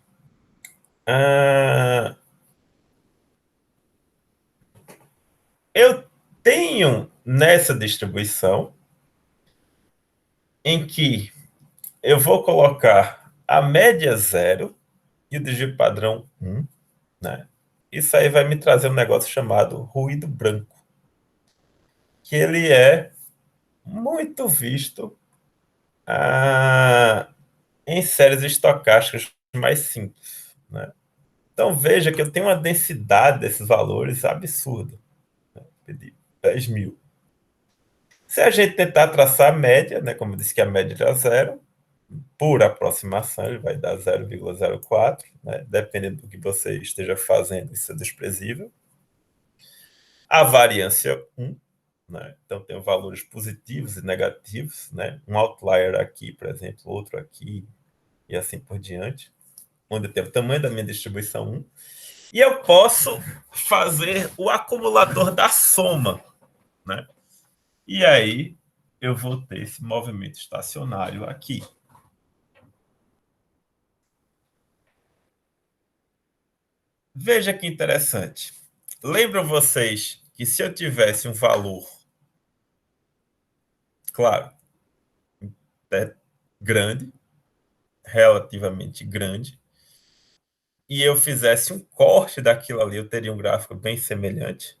eu tenho nessa distribuição em que eu vou colocar a média 0 e o desvio padrão 1, né? Isso aí vai me trazer um negócio chamado ruído branco, que ele é muito visto em séries estocásticas mais simples, né? Então veja que eu tenho uma densidade desses valores absurda, né? De 10 mil. Se a gente tentar traçar a média, né, como eu disse que a média era zero, por aproximação ele vai dar 0,04, né, dependendo do que você esteja fazendo, isso é desprezível. A variância 1, né, então tem valores positivos e negativos, né, um outlier aqui, por exemplo, outro aqui, e assim por diante, onde tem o tamanho da minha distribuição 1. E eu posso fazer o acumulador da soma, né? E aí eu vou ter esse movimento estacionário aqui. Veja que interessante. Lembram vocês que se eu tivesse um valor, claro, grande, relativamente grande, e eu fizesse um corte daquilo ali, eu teria um gráfico bem semelhante.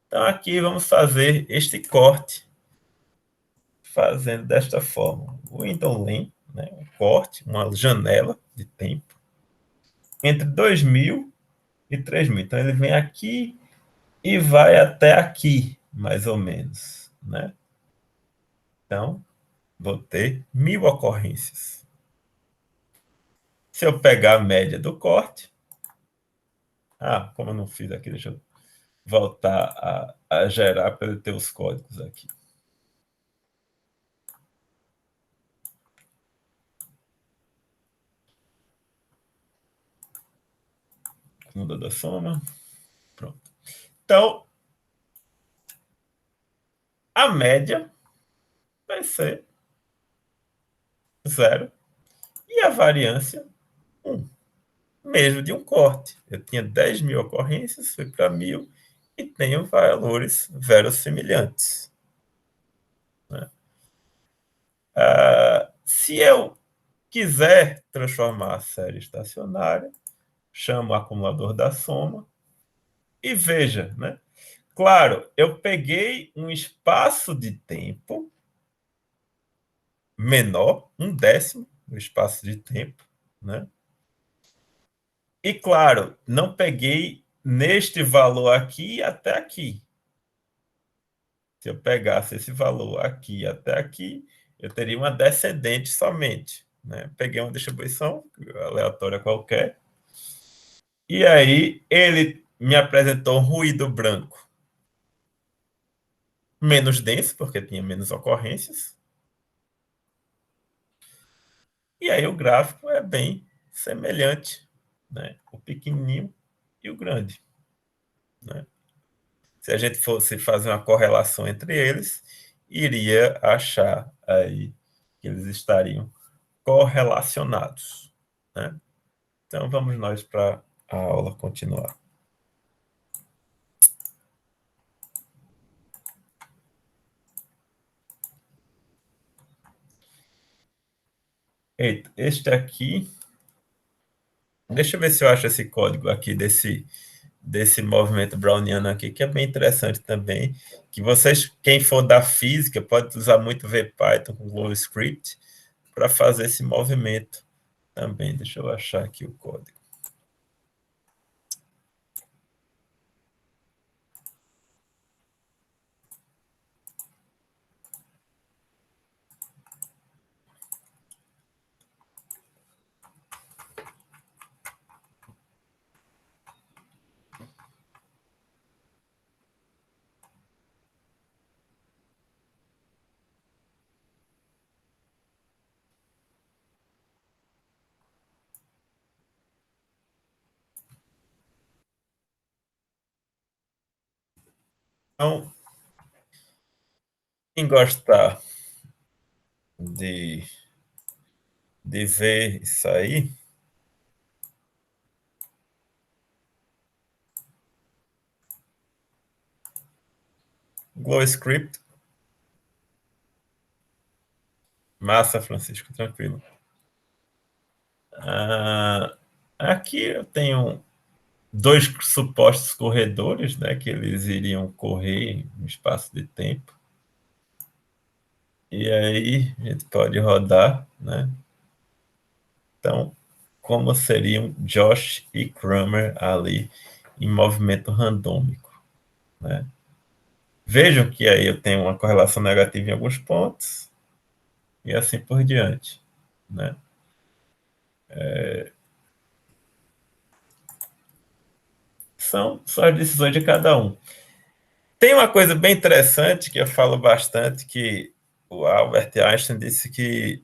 Então aqui vamos fazer este corte, fazendo desta forma. O window length, né, um corte, uma janela de tempo, entre 2000 e 3000. Então ele vem aqui e vai até aqui, mais ou menos, né? Então, vou ter 1000 ocorrências. Se eu pegar a média do corte, como eu não fiz aqui, deixa eu voltar a gerar para eu ter os códigos aqui. Muda da soma. Pronto. Então, a média vai ser 0 e a variância 1, mesmo de um corte. Eu tinha 10 mil ocorrências, fui para 1000 e tenho valores verossimilhantes. Né? Se eu quiser transformar a série estacionária, chamo o acumulador da soma e veja, né? Claro, eu peguei um espaço de tempo menor, 1/10 do espaço de tempo, né? E claro, não peguei neste valor aqui até aqui. Se eu pegasse esse valor aqui até aqui, eu teria uma descendente somente, né? Peguei uma distribuição aleatória qualquer, e aí ele me apresentou um ruído branco menos denso, porque tinha menos ocorrências. E aí o gráfico é bem semelhante, né? O pequenininho e o grande, né? Se a gente fosse fazer uma correlação entre eles, iria achar aí que eles estariam correlacionados, né? Então vamos nós para a aula continuar. Eita, este aqui, deixa eu ver se eu acho esse código aqui desse movimento browniano aqui, que é bem interessante também, que vocês, quem for da física, pode usar muito VPython com GlobalScript para fazer esse movimento também. Deixa eu achar aqui o código. Então, quem gostar de ver isso aí, Glow Script, massa, Francisco, tranquilo. Aqui eu tenho 2 supostos corredores, né, que eles iriam correr em um espaço de tempo. E aí a gente pode rodar, né? Então, como seriam Josh e Kramer ali em movimento randômico, né? Vejam que aí eu tenho uma correlação negativa em alguns pontos e assim por diante, né? São só as decisões de cada um. Tem uma coisa bem interessante que eu falo bastante, que o Albert Einstein disse que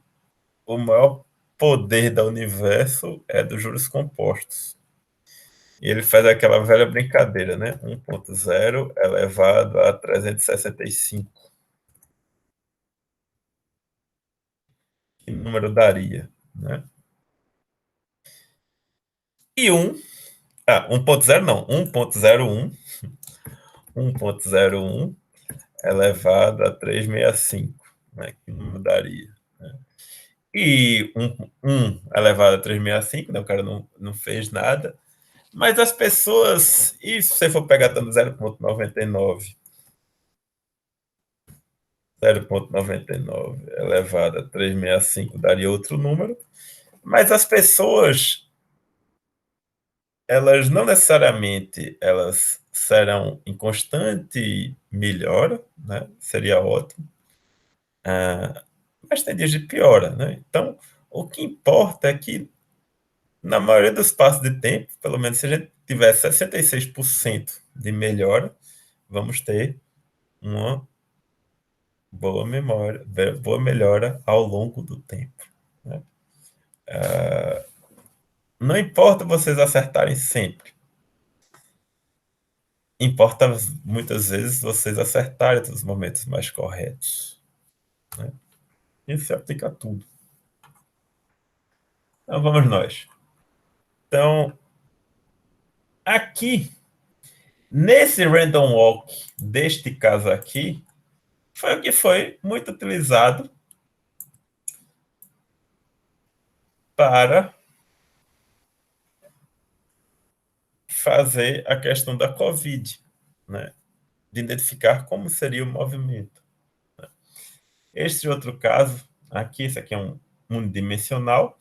o maior poder do universo é dos juros compostos. E ele faz aquela velha brincadeira, né? 1.0 elevado a 365. Que número daria, né? E 1.0 não, 1.01 elevado a 365, né? Que número daria, né? E 1 elevado a 365, né? O cara não fez nada. Mas as pessoas, e se você for pegar dando 0,99 elevado a 365 daria outro número, mas as pessoas, elas não necessariamente elas serão em constante melhora, né? Seria ótimo, mas tem dias de piora, né? Então, o que importa é que, na maioria dos passos de tempo, pelo menos se a gente tiver 66% de melhora, vamos ter uma boa memória, boa melhora ao longo do tempo, né? Não importa vocês acertarem sempre, importa muitas vezes vocês acertarem nos momentos mais corretos, né? Isso se aplica a tudo. Então vamos nós. Então, aqui, nesse random walk deste caso aqui, foi o que foi muito utilizado para fazer a questão da COVID, né? De identificar como seria o movimento. Este outro caso, aqui, esse aqui é um unidimensional,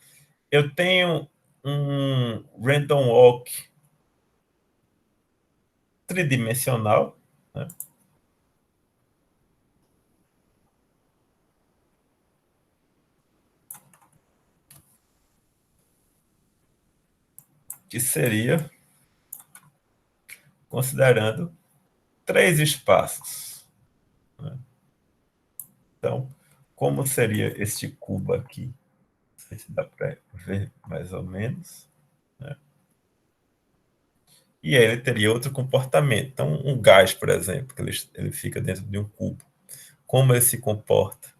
eu tenho um random walk tridimensional, né? Que seria considerando 3 espaços, né? Então, como seria este cubo aqui? Não sei se dá para ver mais ou menos, né? E aí ele teria outro comportamento. Então, um gás, por exemplo, que ele fica dentro de um cubo. Como ele se comporta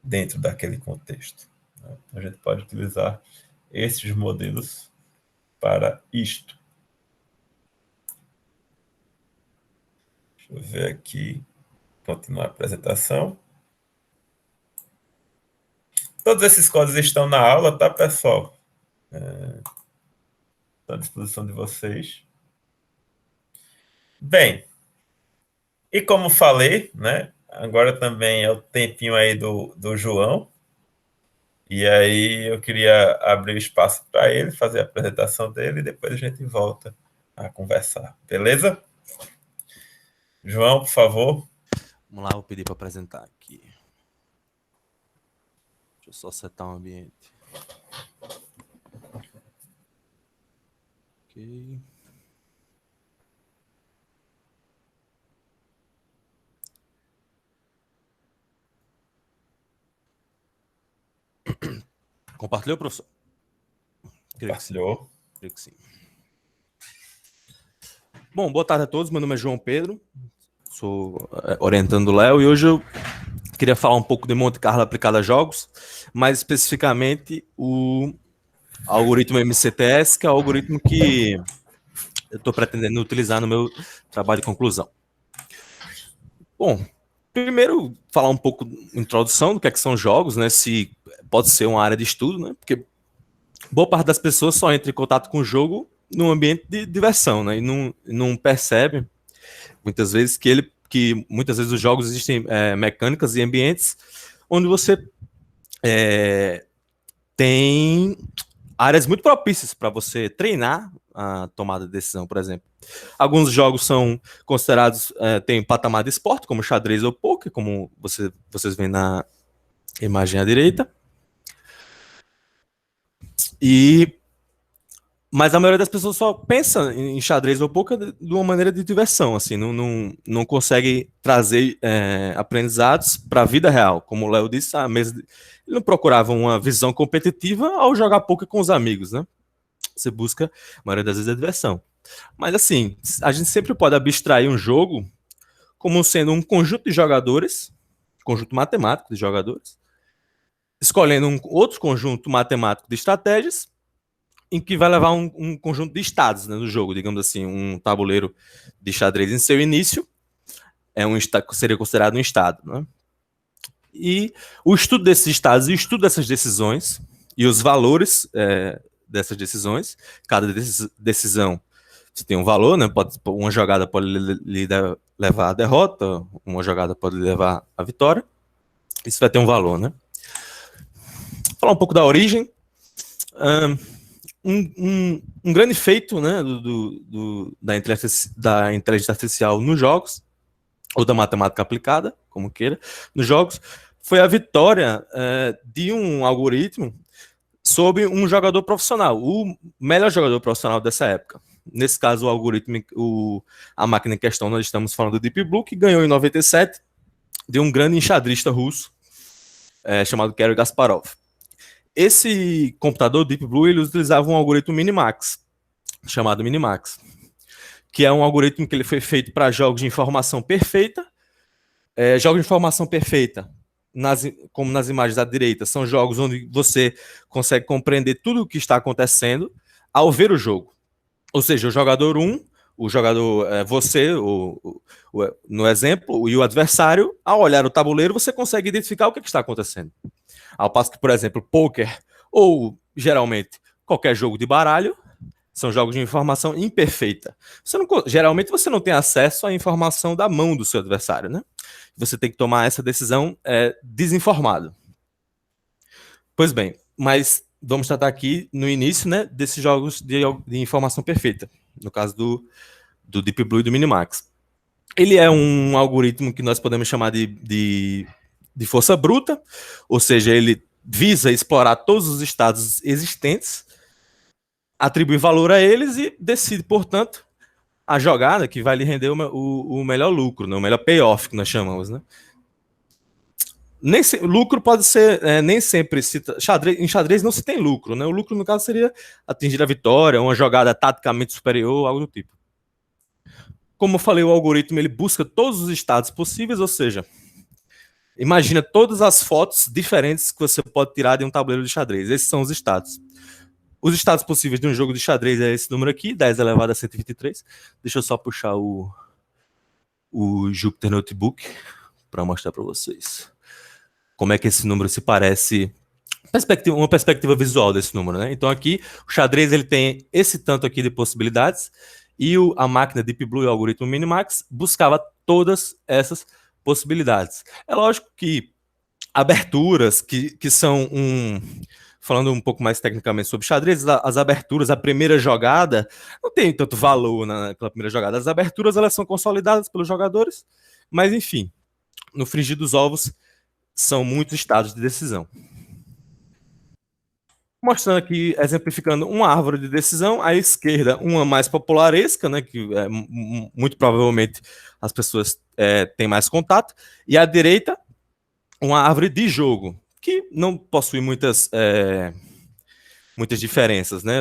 dentro daquele contexto, né? A gente pode utilizar esses modelos para isto. Deixa eu ver aqui, continuar a apresentação. Todos esses códigos estão na aula, tá, pessoal? Estou à disposição de vocês. Bem, e como falei, né? Agora também é o tempinho aí do João. E aí eu queria abrir o espaço para ele, fazer a apresentação dele e depois a gente volta a conversar. Beleza? João, por favor. Vamos lá, vou pedir para apresentar aqui. Deixa eu só setar um ambiente. Ok. Compartilhou, professor? Compartilhou. Creio que sim. Bom, boa tarde a todos. Meu nome é João Pedro. sou orientando o Léo, e hoje eu queria falar um pouco de Monte Carlo aplicado a jogos, mais especificamente o algoritmo MCTS, que é o algoritmo que eu estou pretendendo utilizar no meu trabalho de conclusão. Bom, primeiro falar um pouco de introdução do que são jogos, né? Se pode ser uma área de estudo, né? Porque boa parte das pessoas só entra em contato com o jogo num ambiente de diversão, né? E não percebe muitas vezes que muitas vezes os jogos existem mecânicas e ambientes onde você tem áreas muito propícias para você treinar a tomada de decisão, por exemplo. Alguns jogos são considerados, tem patamar de esporte, como xadrez ou poker, como vocês veem na imagem à direita. Mas a maioria das pessoas só pensa em xadrez ou poker de uma maneira de diversão, assim, não consegue trazer aprendizados para a vida real. Como o Léo disse, ele não procurava uma visão competitiva ao jogar poker com os amigos, né? Você busca, a maioria das vezes, a diversão. Mas assim, a gente sempre pode abstrair um jogo como sendo um conjunto de jogadores, conjunto matemático de jogadores, escolhendo um outro conjunto matemático de estratégias, em que vai levar um conjunto de estados, né, no jogo, digamos assim, um tabuleiro de xadrez em seu início seria considerado um estado, né? E o estudo desses estados e o estudo dessas decisões e os valores dessas decisões, cada decisão você tem um valor, né? Uma jogada pode lhe levar à derrota, uma jogada pode lhe levar à vitória. Isso vai ter um valor, né? Vou falar um pouco da origem. Um grande feito, né, da inteligência artificial nos jogos, ou da matemática aplicada, como queira, nos jogos, foi a vitória de um algoritmo sobre um jogador profissional, o melhor jogador profissional dessa época. Nesse caso, o algoritmo, a máquina em questão, nós estamos falando do Deep Blue, que ganhou em 97 de um grande enxadrista russo chamado Garry Kasparov. Esse computador Deep Blue, ele utilizava um algoritmo Minimax, chamado Minimax, que é um algoritmo que ele foi feito para jogos de informação perfeita. Jogos de informação perfeita, como nas imagens à direita, são jogos onde você consegue compreender tudo o que está acontecendo ao ver o jogo. Ou seja, o jogador 1, o jogador você, no exemplo, e o adversário, ao olhar o tabuleiro, você consegue identificar o que está acontecendo. Ao passo que, por exemplo, poker ou, geralmente, qualquer jogo de baralho, são jogos de informação imperfeita. Geralmente você não tem acesso à informação da mão do seu adversário, né? Você tem que tomar essa decisão desinformado. Pois bem, mas vamos tratar aqui no início, né, desses jogos de informação perfeita, no caso do Deep Blue e do Minimax. Ele é um algoritmo que nós podemos chamar de força bruta, ou seja, ele visa explorar todos os estados existentes, atribui valor a eles e decide, portanto, a jogada que vai lhe render o melhor lucro, né? O melhor payoff, que nós chamamos, né? Lucro pode ser, nem sempre, em xadrez não se tem lucro, né? O lucro, no caso, seria atingir a vitória, uma jogada taticamente superior, algo do tipo. Como eu falei, o algoritmo ele busca todos os estados possíveis, ou seja, imagina todas as fotos diferentes que você pode tirar de um tabuleiro de xadrez. Esses são os estados. Os estados possíveis de um jogo de xadrez é esse número aqui, 10 elevado a 123. Deixa eu só puxar o Jupyter Notebook para mostrar para vocês como é que esse número se parece, uma perspectiva visual desse número, né? Então aqui, o xadrez ele tem esse tanto aqui de possibilidades e a máquina Deep Blue e o algoritmo Minimax buscava todas essas possibilidades. É lógico que aberturas que são falando um pouco mais tecnicamente sobre xadrez, as aberturas, a primeira jogada, não tem tanto valor naquela primeira jogada. As aberturas, elas são consolidadas pelos jogadores, mas, enfim, no frigir dos ovos, são muitos estados de decisão. Mostrando aqui, exemplificando uma árvore de decisão, à esquerda, uma mais popularesca, né, que muito provavelmente as pessoas têm mais contato, e à direita, uma árvore de jogo, que não possui muitas diferenças, né?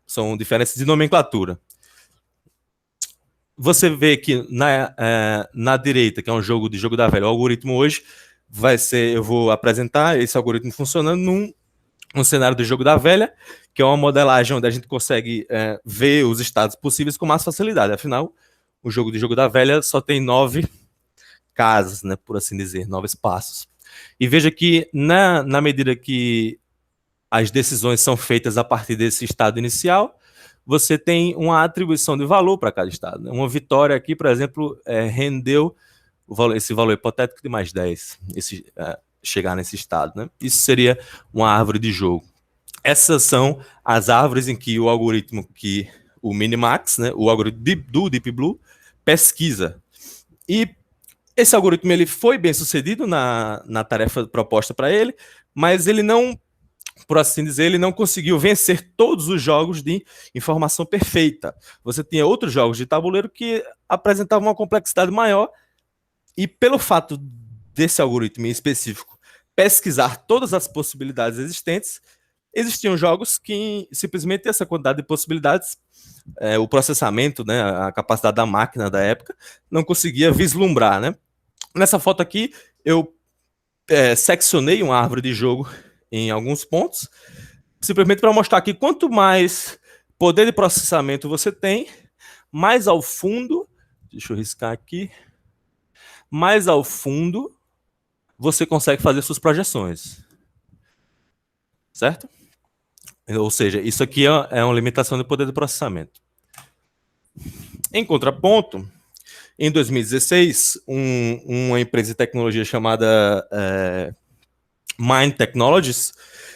São diferenças de nomenclatura. você vê que na direita, que é um jogo da velha, o algoritmo hoje vai ser, eu vou apresentar esse algoritmo funcionando num cenário do jogo da velha, que é uma modelagem onde a gente consegue ver os estados possíveis com mais facilidade. Afinal, o jogo da velha só tem 9 casas, né, por assim dizer, 9 espaços. E veja que na medida que as decisões são feitas a partir desse estado inicial, você tem uma atribuição de valor para cada estado, né? Uma vitória aqui, por exemplo, rendeu esse valor hipotético de mais 10, chegar nesse estado, né? Isso seria uma árvore de jogo. Essas são as árvores em que o algoritmo, o Minimax, né, o algoritmo do Deep Blue, pesquisa. E esse algoritmo ele foi bem sucedido na tarefa proposta para ele, mas ele não, por assim dizer, ele não conseguiu vencer todos os jogos de informação perfeita. Você tinha outros jogos de tabuleiro que apresentavam uma complexidade maior, e pelo fato desse algoritmo em específico pesquisar todas as possibilidades existentes, existiam jogos que simplesmente essa quantidade de possibilidades, o processamento, né, a capacidade da máquina da época, não conseguia vislumbrar, né? Nessa foto aqui, eu seccionei uma árvore de jogo em alguns pontos, simplesmente para mostrar que quanto mais poder de processamento você tem, mais ao fundo, deixa eu riscar aqui, mais ao fundo você consegue fazer suas projeções. Certo? Ou seja, isso aqui é uma limitação do poder de processamento. Em contraponto, em 2016, uma empresa de tecnologia chamada Mind Technologies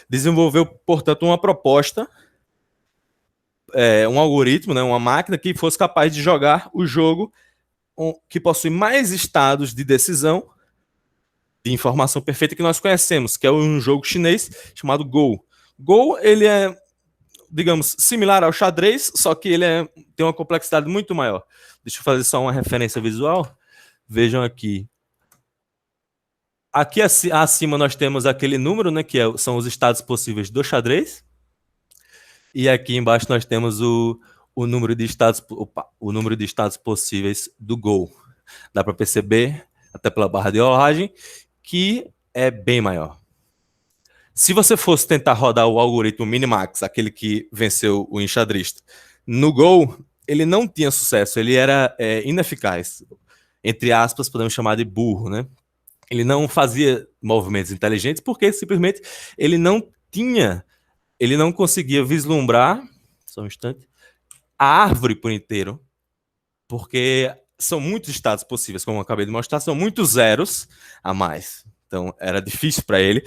desenvolveu, portanto, uma proposta, um algoritmo, né, uma máquina que fosse capaz de jogar o jogo que possui mais estados de decisão de informação perfeita que nós conhecemos, que é um jogo chinês chamado Go. Go, ele é, digamos, similar ao xadrez, só que ele tem uma complexidade muito maior. Deixa eu fazer só uma referência visual. Vejam aqui. Aqui acima nós temos aquele número, né, que são os estados possíveis do xadrez. E aqui embaixo nós temos o número de estados possíveis do Go. Dá para perceber, até pela barra de rolagem, que é bem maior. Se você fosse tentar rodar o algoritmo Minimax, aquele que venceu o enxadrista, no Go, ele não tinha sucesso, ele era ineficaz. Entre aspas, podemos chamar de burro, né? Ele não fazia movimentos inteligentes porque simplesmente ele não conseguia vislumbrar, só um instante, a árvore por inteiro, porque são muitos estados possíveis, como eu acabei de mostrar, são muitos zeros a mais. Então, era difícil para ele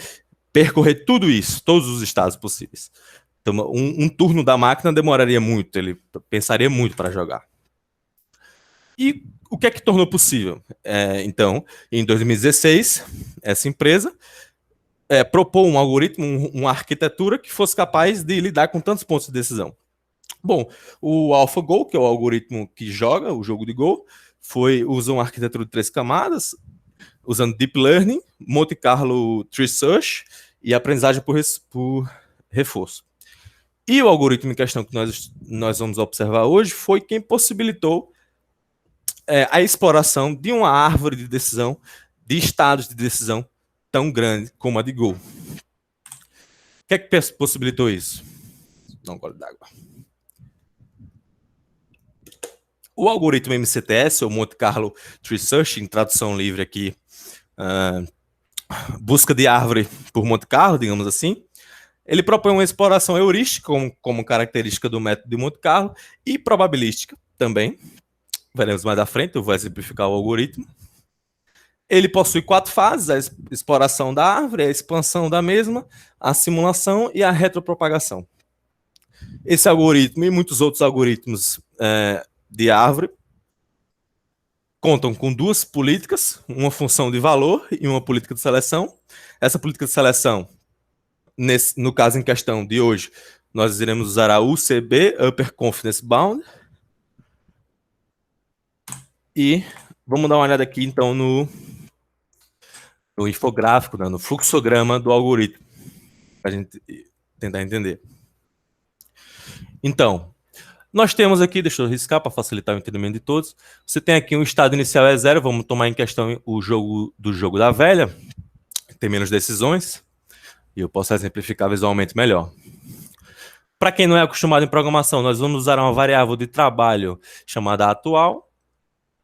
percorrer tudo isso, todos os estados possíveis. Então, um turno da máquina demoraria muito, ele pensaria muito para jogar. E o que é que tornou possível? Então, em 2016, essa empresa propôs um algoritmo, uma arquitetura que fosse capaz de lidar com tantos pontos de decisão. Bom, o AlphaGo, que é o algoritmo que joga o jogo de Go, usa uma arquitetura de 3 camadas, usando Deep Learning, Monte Carlo Tree Search e aprendizagem por reforço. E o algoritmo em questão que nós vamos observar hoje foi quem possibilitou a exploração de uma árvore de decisão, de estados de decisão tão grande como a de Go. O que é que possibilitou isso? Dá um gole d'água. O algoritmo MCTS, ou Monte Carlo Tree Search, em tradução livre aqui, busca de árvore por Monte Carlo, digamos assim, ele propõe uma exploração heurística como característica do método de Monte Carlo e probabilística também. Veremos mais à frente, eu vou exemplificar o algoritmo. Ele possui 4 fases: a exploração da árvore, a expansão da mesma, a simulação e a retropropagação. Esse algoritmo e muitos outros algoritmos de árvore contam com 2 políticas, uma função de valor e uma política de seleção. Essa política de seleção, no caso em questão de hoje, nós iremos usar a UCB, Upper Confidence Bound. E vamos dar uma olhada aqui, então, no infográfico, né, no fluxograma do algoritmo, para a gente tentar entender. Então, Nós temos aqui, deixa eu riscar para facilitar o entendimento de todos, você tem aqui um estado inicial é 0, vamos tomar em questão o jogo do jogo da velha, tem menos decisões, e eu posso exemplificar visualmente melhor. Para quem não é acostumado em programação, nós vamos usar uma variável de trabalho chamada atual.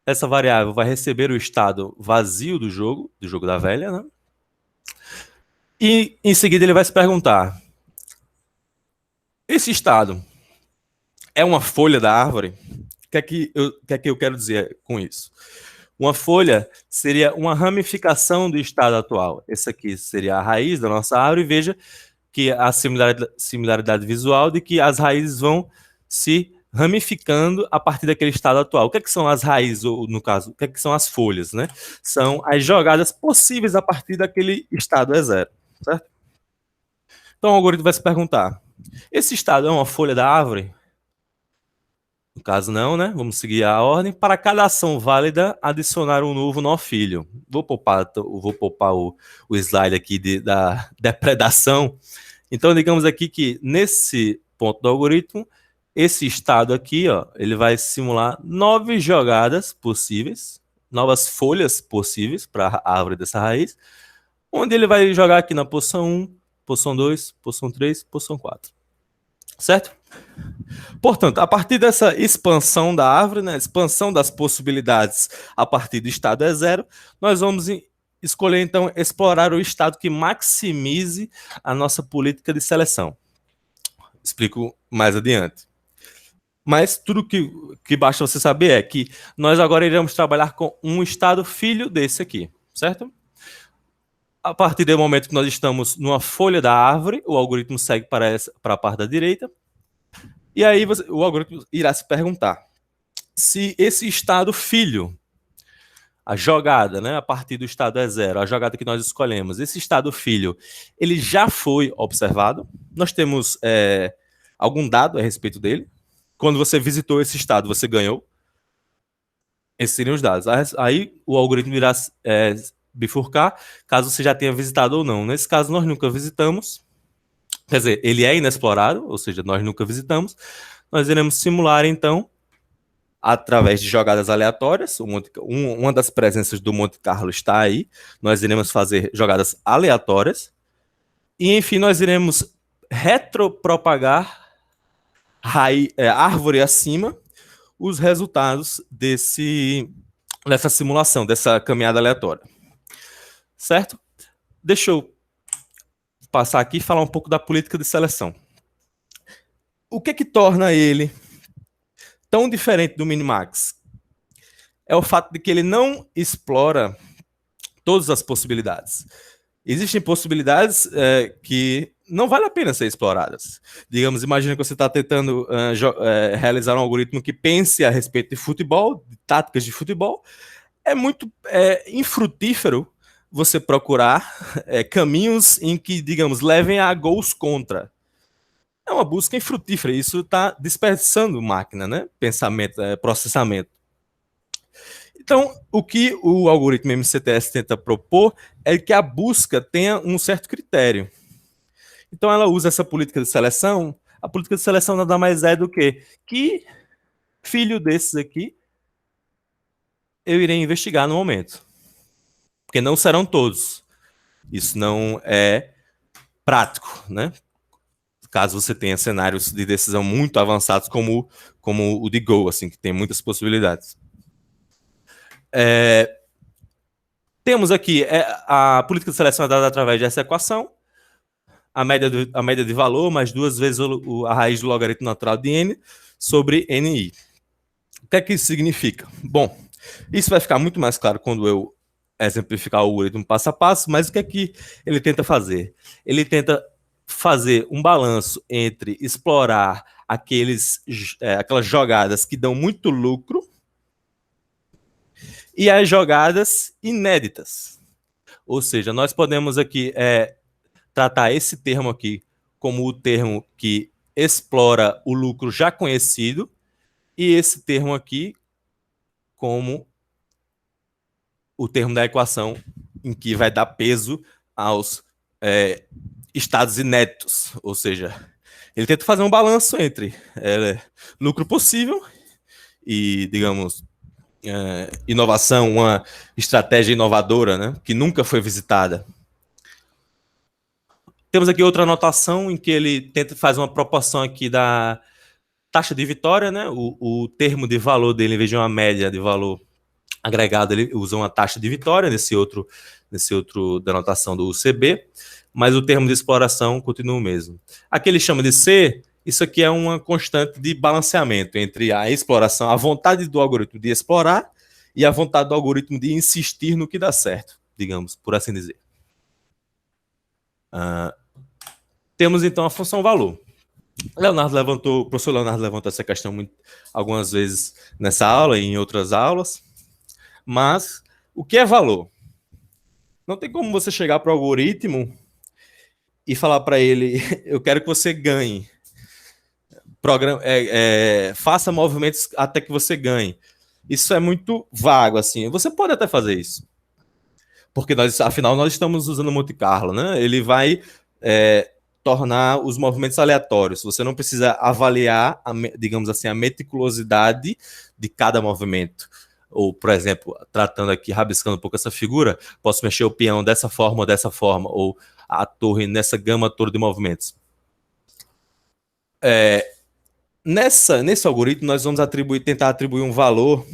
Essa variável vai receber o estado vazio do jogo da velha, né? E em seguida ele vai se perguntar: esse estado é uma folha da árvore? O que é que eu quero dizer com isso? Uma folha seria uma ramificação do estado atual. Essa aqui seria a raiz da nossa árvore. Veja que a similaridade visual de que as raízes vão se ramificando a partir daquele estado atual. O que é que são as raízes, ou no caso, o que é que são as folhas, né? São as jogadas possíveis a partir daquele estado E0, certo? Então o algoritmo vai se perguntar: esse estado é uma folha da árvore? No caso não, né? Vamos seguir a ordem. Para cada ação válida, adicionar um novo nó filho. Vou poupar o slide aqui da depredação. Então, digamos aqui que nesse ponto do algoritmo, esse estado aqui, ó, ele vai simular 9 jogadas possíveis, novas folhas possíveis para a árvore dessa raiz, onde ele vai jogar aqui na posição 1, posição 2, posição 3, posição 4. Certo? Portanto, a partir dessa expansão da árvore, né, expansão das possibilidades a partir do estado E0, nós vamos escolher, então, explorar o estado que maximize a nossa política de seleção. Explico mais adiante. Mas tudo que basta você saber é que nós agora iremos trabalhar com um estado filho desse aqui, certo? A partir do momento que nós estamos numa folha da árvore, o algoritmo segue para a parte da direita. E aí o algoritmo irá se perguntar se esse estado filho, a jogada, né, a partir do estado E0, a jogada que nós escolhemos, esse estado filho, ele já foi observado? Nós temos algum dado a respeito dele? Quando você visitou esse estado, você ganhou? Esses seriam os dados. Aí o algoritmo irá bifurcar, caso você já tenha visitado ou não. Nesse caso, nós nunca visitamos. Quer dizer, ele é inexplorado, ou seja, nós nunca visitamos. Nós iremos simular, então, através de jogadas aleatórias. Uma das presenças do Monte Carlo está aí. Nós iremos fazer jogadas aleatórias. E, enfim, nós iremos retropropagar árvore acima os resultados dessa simulação, dessa caminhada aleatória. Certo? Deixa eu passar aqui e falar um pouco da política de seleção. O que torna ele tão diferente do Minimax? É o fato de que ele não explora todas as possibilidades. Existem possibilidades que não vale a pena ser exploradas. Digamos, imagina que você está tentando realizar um algoritmo que pense a respeito de futebol, de táticas de futebol. É muito infrutífero você procurar caminhos em que, digamos, levem a gols contra. É uma busca infrutífera. Isso está desperdiçando máquina, né? Pensamento, processamento. Então, o que o algoritmo MCTS tenta propor é que a busca tenha um certo critério. Então, ela usa essa política de seleção. A política de seleção nada mais é do que filho desses aqui eu irei investigar no momento. Porque não serão todos. Isso não é prático, né? Caso você tenha cenários de decisão muito avançados como o de Go, assim, que tem muitas possibilidades. Temos aqui a política de seleção é dada através dessa equação, a média de valor mais 2 vezes a raiz do logaritmo natural de n sobre ni. O que é que isso significa? Bom, isso vai ficar muito mais claro quando eu exemplificar o algoritmo passo a passo, mas o que é que ele tenta fazer? Ele tenta fazer um balanço entre explorar aquelas jogadas que dão muito lucro e as jogadas inéditas. Ou seja, nós podemos aqui tratar esse termo aqui como o termo que explora o lucro já conhecido e esse termo aqui como o termo da equação em que vai dar peso aos estados inéditos, ou seja, Ele tenta fazer um balanço entre lucro possível e, digamos, inovação, uma estratégia inovadora, né, que nunca foi visitada. Temos aqui outra anotação em que ele tenta fazer uma proporção aqui da taxa de vitória, né, o termo de valor dele, em vez de uma média de valor agregado, ele usa uma taxa de vitória nesse outro da anotação do UCB, mas o termo de exploração continua o mesmo. Aqui ele chama de C, isso aqui é uma constante de balanceamento entre a exploração, a vontade do algoritmo de explorar e a vontade do algoritmo de insistir no que dá certo, digamos, por assim dizer. Temos então a função valor. O professor Leonardo levantou essa questão algumas vezes nessa aula e em outras aulas, mas o que é valor? Não tem como você chegar para o algoritmo e falar para ele, eu quero que você ganhe. Faça movimentos até que você ganhe. Isso é muito vago, assim. Você pode até fazer isso. Porque, afinal, nós estamos usando Monte Carlo, né? Ele vai tornar os movimentos aleatórios. Você não precisa avaliar, digamos assim, a meticulosidade de cada movimento. Ou, por exemplo, tratando aqui, rabiscando um pouco essa figura, posso mexer o peão dessa forma, ou a torre nessa gama toda de movimentos. Nesse algoritmo, nós vamos tentar atribuir um valor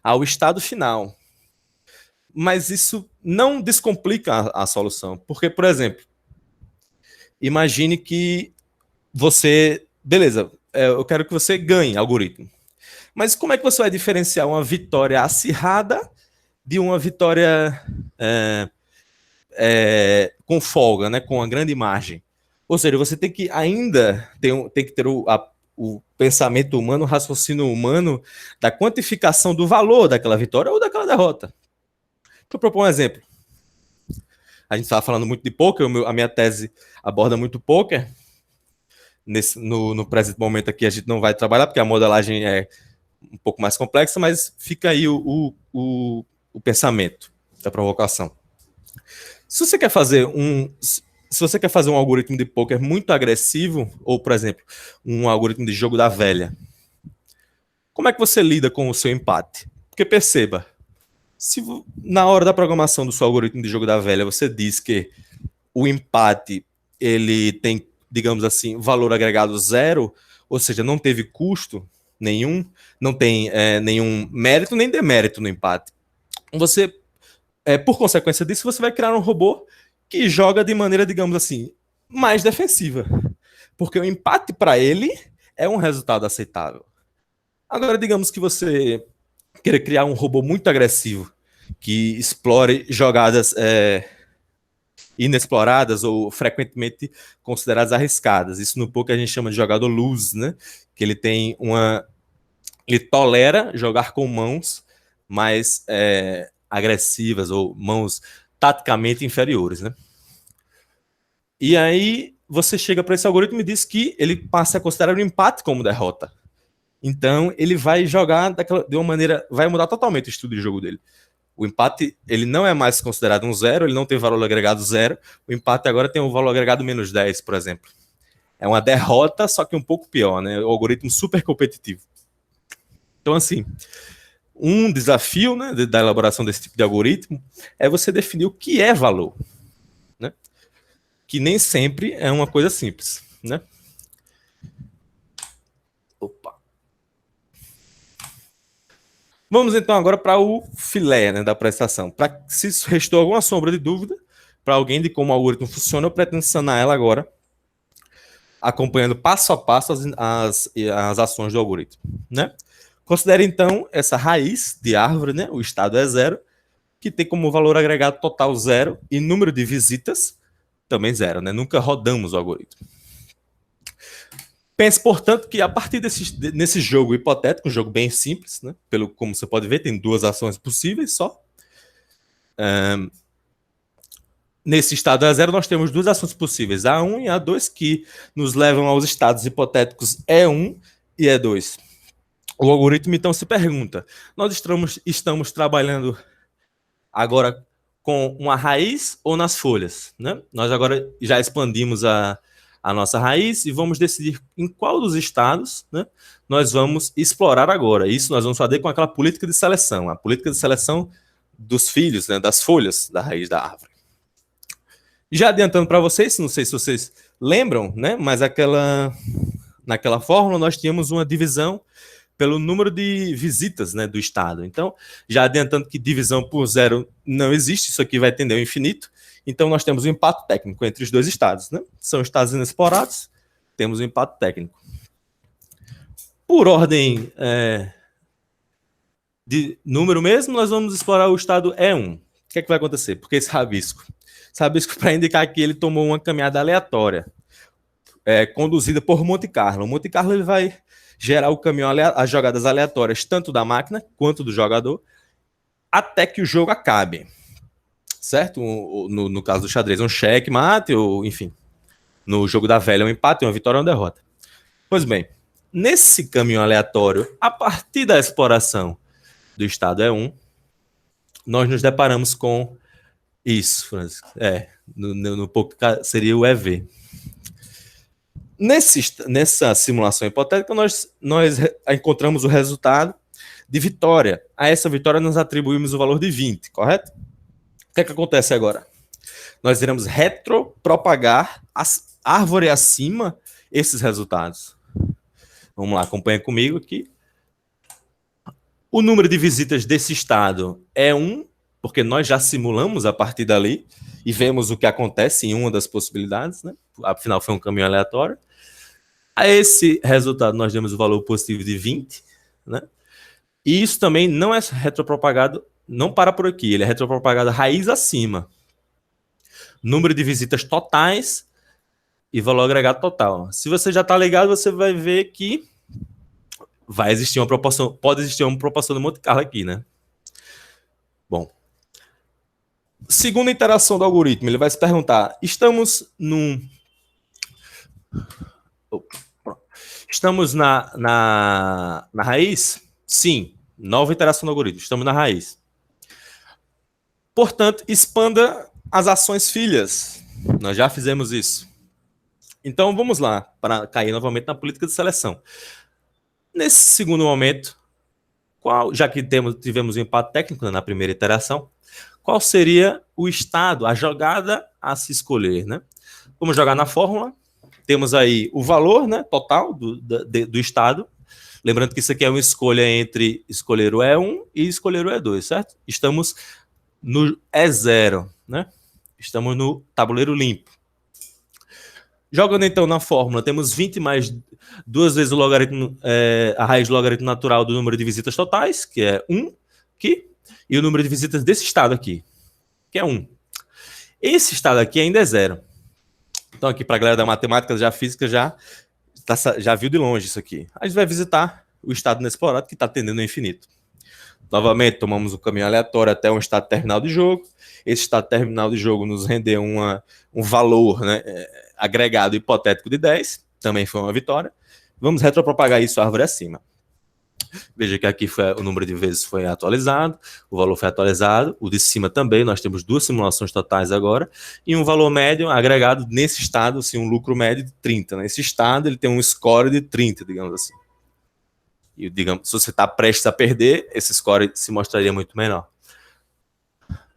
ao estado final. Mas isso não descomplica a solução. Porque, por exemplo, imagine que você... Beleza, eu quero que você ganhe algoritmo. Mas como é que você vai diferenciar uma vitória acirrada de uma vitória com folga, né, com uma grande margem? Ou seja, você tem que ainda ter o pensamento humano, o raciocínio humano da quantificação do valor daquela vitória ou daquela derrota. Vou propor um exemplo. A gente estava falando muito de poker, a minha tese aborda muito poker. No presente momento aqui a gente não vai trabalhar, porque a modelagem é um pouco mais complexa, mas fica aí o pensamento da provocação. Se você quer fazer um algoritmo de poker muito agressivo, ou, por exemplo, um algoritmo de jogo da velha, como é que você lida com o seu empate? Porque perceba, se na hora da programação do seu algoritmo de jogo da velha você diz que o empate ele tem, digamos assim, valor agregado zero, ou seja, não teve custo nenhum, não tem nenhum mérito nem demérito no empate. Você, por consequência disso, você vai criar um robô que joga de maneira, digamos assim, mais defensiva. Porque o empate para ele é um resultado aceitável. Agora, digamos que você queira criar um robô muito agressivo, que explore jogadas inexploradas ou frequentemente consideradas arriscadas. Isso no poker a gente chama de jogador loose, né? Que ele tem ele tolera jogar com mãos mais agressivas ou mãos taticamente inferiores, né? E aí você chega para esse algoritmo e diz que ele passa a considerar o empate como derrota. Então ele vai jogar de uma maneira, vai mudar totalmente o estudo de jogo dele. O empate, ele não é mais considerado um zero, ele não tem valor agregado zero. O empate agora tem um valor agregado menos 10, por exemplo. É uma derrota, só que um pouco pior, né? O algoritmo super competitivo. Então, assim, um desafio, né, da elaboração desse tipo de algoritmo é você definir o que é valor, né? Que nem sempre é uma coisa simples, né? Opa. Vamos então agora para o filé, né, da prestação. Se restou alguma sombra de dúvida para alguém de como o algoritmo funciona, eu pretendo sanar ela agora, acompanhando passo a passo as ações do algoritmo, né? Considere então essa raiz de árvore, né? O estado é zero, que tem como valor agregado total zero e número de visitas também zero, né? Nunca rodamos o algoritmo. Pense, portanto, que a partir nesse jogo hipotético, um jogo bem simples, né? Como você pode ver, tem duas ações possíveis só. Nesse estado A0, nós temos duas ações possíveis, A1 e A2, que nos levam aos estados hipotéticos E1 e E2. O algoritmo, então, se pergunta, nós estamos trabalhando agora com uma raiz ou nas folhas, né? Nós agora já expandimos a a nossa raiz e vamos decidir em qual dos estados, né, nós vamos explorar agora. Isso nós vamos fazer com aquela política de seleção, a política de seleção dos filhos, né, das folhas da raiz da árvore. Já adiantando para vocês, não sei se vocês lembram, né, mas naquela fórmula nós tínhamos uma divisão pelo número de visitas, né, do estado. Então, já adiantando que divisão por zero não existe, isso aqui vai tender ao infinito. Então, nós temos um empate técnico entre os dois estados, né? São estados inexplorados, temos um empate técnico. Por ordem de número mesmo, nós vamos explorar o estado E1. O que é que vai acontecer? Porque esse rabisco para indicar que ele tomou uma caminhada aleatória, conduzida por Monte Carlo. O Monte Carlo ele vai gerar o caminho, as jogadas aleatórias, tanto da máquina quanto do jogador, até que o jogo acabe. Certo? No caso do xadrez, um cheque, mate, ou enfim. No jogo da velha, um empate, uma vitória ou uma derrota. Pois bem, nesse caminho aleatório, a partir da exploração do estado E1, nós nos deparamos com isso, Francisco. No pouco seria o EV. Nessa simulação hipotética, nós encontramos o resultado de vitória. A essa vitória nós atribuímos o valor de 20, correto? O que é que acontece agora? Nós iremos retropropagar árvore acima esses resultados. Vamos lá, acompanha comigo aqui. O número de visitas desse estado é 1, porque nós já simulamos a partir dali e vemos o que acontece em uma das possibilidades, né? Afinal, foi um caminho aleatório. A esse resultado, nós demos o valor positivo de 20, né? E isso também não é retropropagado, não para por aqui, ele é retropropagado raiz acima. Número de visitas totais e valor agregado total. Se você já está ligado, você vai ver que vai existir uma proporção, pode existir uma proporção de Monte Carlo aqui, né? Bom. Segunda interação do algoritmo, ele vai se perguntar, estamos na raiz? Sim. Nova interação do algoritmo. Estamos na raiz. Portanto, expanda as ações filhas. Nós já fizemos isso. Então, vamos lá, para cair novamente na política de seleção. Nesse segundo momento, já que tivemos um empate técnico na primeira interação, qual seria o estado, a jogada a se escolher, né? Vamos jogar na fórmula. Temos aí o valor, né, total do estado. Lembrando que isso aqui é uma escolha entre escolher o E1 e escolher o E2, certo? Estamos no E0, né? Estamos no tabuleiro limpo. Jogando então na fórmula, temos 20 mais 2 vezes o logaritmo, a raiz do logaritmo natural do número de visitas totais, que é 1, aqui, e o número de visitas desse estado aqui, que é 1. Esse estado aqui ainda é 0. Então aqui para a galera da matemática, da física, já viu de longe isso aqui. A gente vai visitar o estado inexplorado que está tendendo ao infinito. Novamente, tomamos um caminho aleatório até um estado terminal de jogo. Esse estado terminal de jogo nos rendeu um valor, né, agregado hipotético de 10. Também foi uma vitória. Vamos retropropagar isso árvore acima. Veja que aqui o número de vezes foi atualizado, o valor foi atualizado, o de cima também, nós temos 2 simulações totais agora, e um valor médio agregado nesse estado, assim, um lucro médio de 30. Nesse estado ele tem um score de 30, digamos assim. E digamos, se você está prestes a perder, esse score se mostraria muito menor.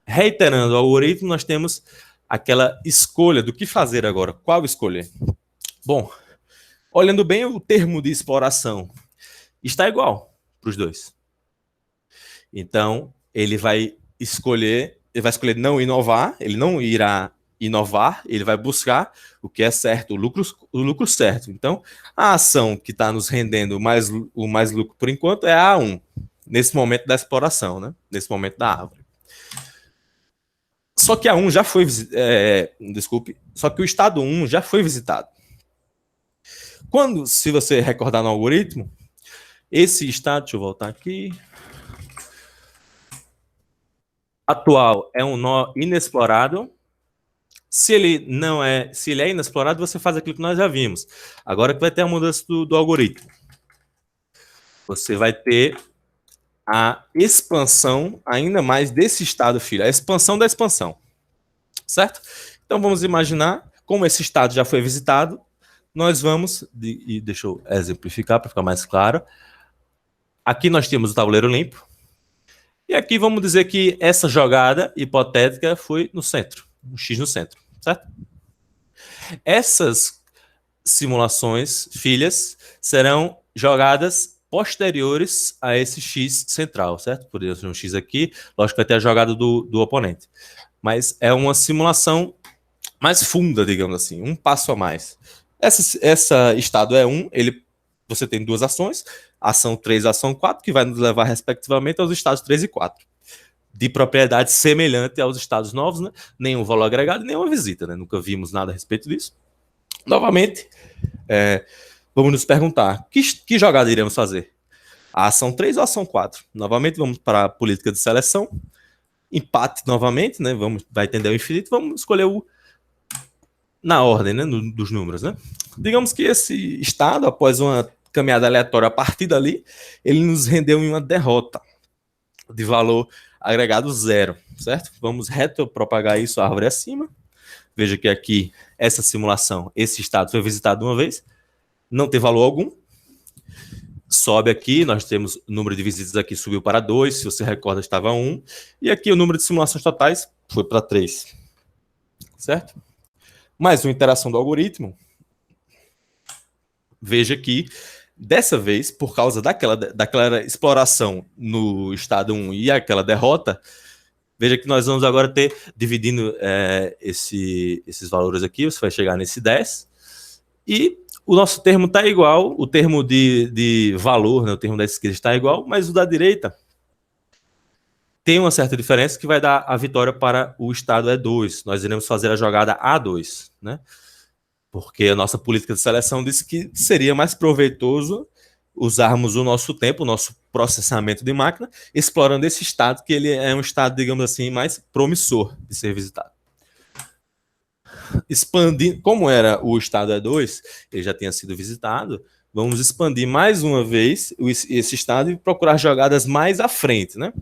Reiterando o algoritmo, nós temos aquela escolha do que fazer agora. Qual escolher? Bom, olhando bem o termo de exploração, está igual para os dois. Então, ele vai escolher não inovar, ele não irá inovar, ele vai buscar o que é certo, o lucro certo. Então, a ação que está nos rendendo o mais lucro por enquanto é a A1, nesse momento da exploração, né? Nesse momento da árvore. Só que a 1 já foi só que o estado 1 já foi visitado. Se você recordar no algoritmo, esse estado, deixa eu voltar aqui, atual é um nó inexplorado. Se ele é inexplorado, você faz aquilo que nós já vimos. Agora que vai ter a mudança do algoritmo. Você vai ter a expansão ainda mais desse estado filho, a expansão da expansão. Certo? Então vamos imaginar, como esse estado já foi visitado, nós vamos, e deixa eu exemplificar para ficar mais claro. Aqui nós temos o tabuleiro limpo. E aqui vamos dizer que essa jogada hipotética foi no centro, um X no centro, certo? Essas simulações, filhas, serão jogadas posteriores a esse X central, certo? Poderia ser um X aqui, lógico que vai ter a jogada do oponente. Mas é uma simulação mais funda, digamos assim, um passo a mais. Essa estado é 1, você tem duas ações, ação 3 e ação 4, que vai nos levar respectivamente aos estados 3 e 4. De propriedade semelhante aos estados novos, né? Nenhum valor agregado, nenhuma visita, né? Nunca vimos nada a respeito disso. Novamente, vamos nos perguntar, que jogada iremos fazer? A ação 3 ou a ação 4? Novamente, vamos para a política de seleção. Empate novamente, né? Vai tender ao infinito, vamos escolher na ordem, né? Dos números, né? Digamos que esse estado, após uma caminhada aleatória a partir dali, ele nos rendeu em uma derrota de valor agregado 0, certo? Vamos retropropagar isso, a árvore acima. Veja que aqui, essa simulação, esse estado foi visitado uma vez, não tem valor algum. Sobe aqui, nós temos o número de visitas aqui subiu para 2, se você recorda estava 1, e aqui o número de simulações totais foi para 3, certo? Mais uma interação do algoritmo. Veja que, dessa vez, por causa daquela exploração no estado 1 e aquela derrota, veja que nós vamos agora ter, dividindo esses valores aqui, você vai chegar nesse 10, e o nosso termo está igual, o termo de valor, né, o termo da esquerda está igual, mas o da direita tem uma certa diferença que vai dar a vitória para o estado E2. Nós iremos fazer a jogada A2, né? Porque a nossa política de seleção disse que seria mais proveitoso usarmos o nosso tempo, o nosso processamento de máquina, explorando esse estado, que ele é um estado, digamos assim, mais promissor de ser visitado. Expandir, como era o estado E2, ele já tinha sido visitado, vamos expandir mais uma vez esse estado e procurar jogadas mais à frente, né?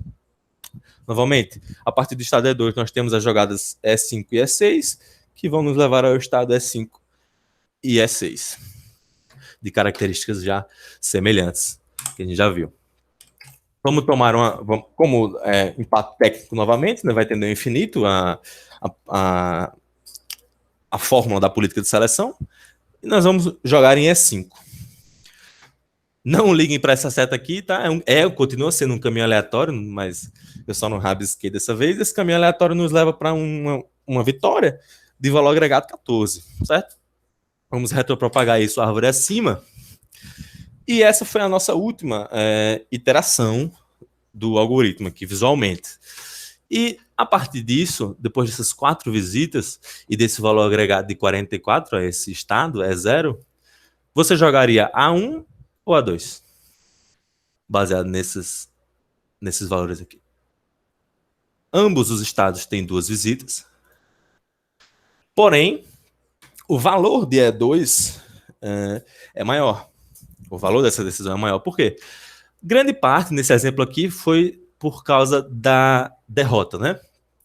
Novamente, a partir do estado E2, nós temos as jogadas E5 e E6, que vão nos levar ao estado E5 e E6, de características já semelhantes, que a gente já viu. Vamos tomar como empate técnico novamente, né? Vai tender ao infinito a fórmula da política de seleção, e nós vamos jogar em E5. Não liguem para essa seta aqui, tá? Continua sendo um caminho aleatório, mas eu só não rabisquei dessa vez. Esse caminho aleatório nos leva para uma vitória de valor agregado 14, certo? Vamos retropropagar isso, a árvore acima. E essa foi a nossa última iteração do algoritmo aqui, visualmente. E a partir disso, depois dessas 4 visitas e desse valor agregado de 44 a esse estado, E0, você jogaria A1 ou A2? Baseado nesses valores aqui. Ambos os estados têm 2 visitas. Porém, o valor de E2 é maior. O valor dessa decisão é maior. Por quê? Grande parte, nesse exemplo aqui, foi por causa da derrota, né?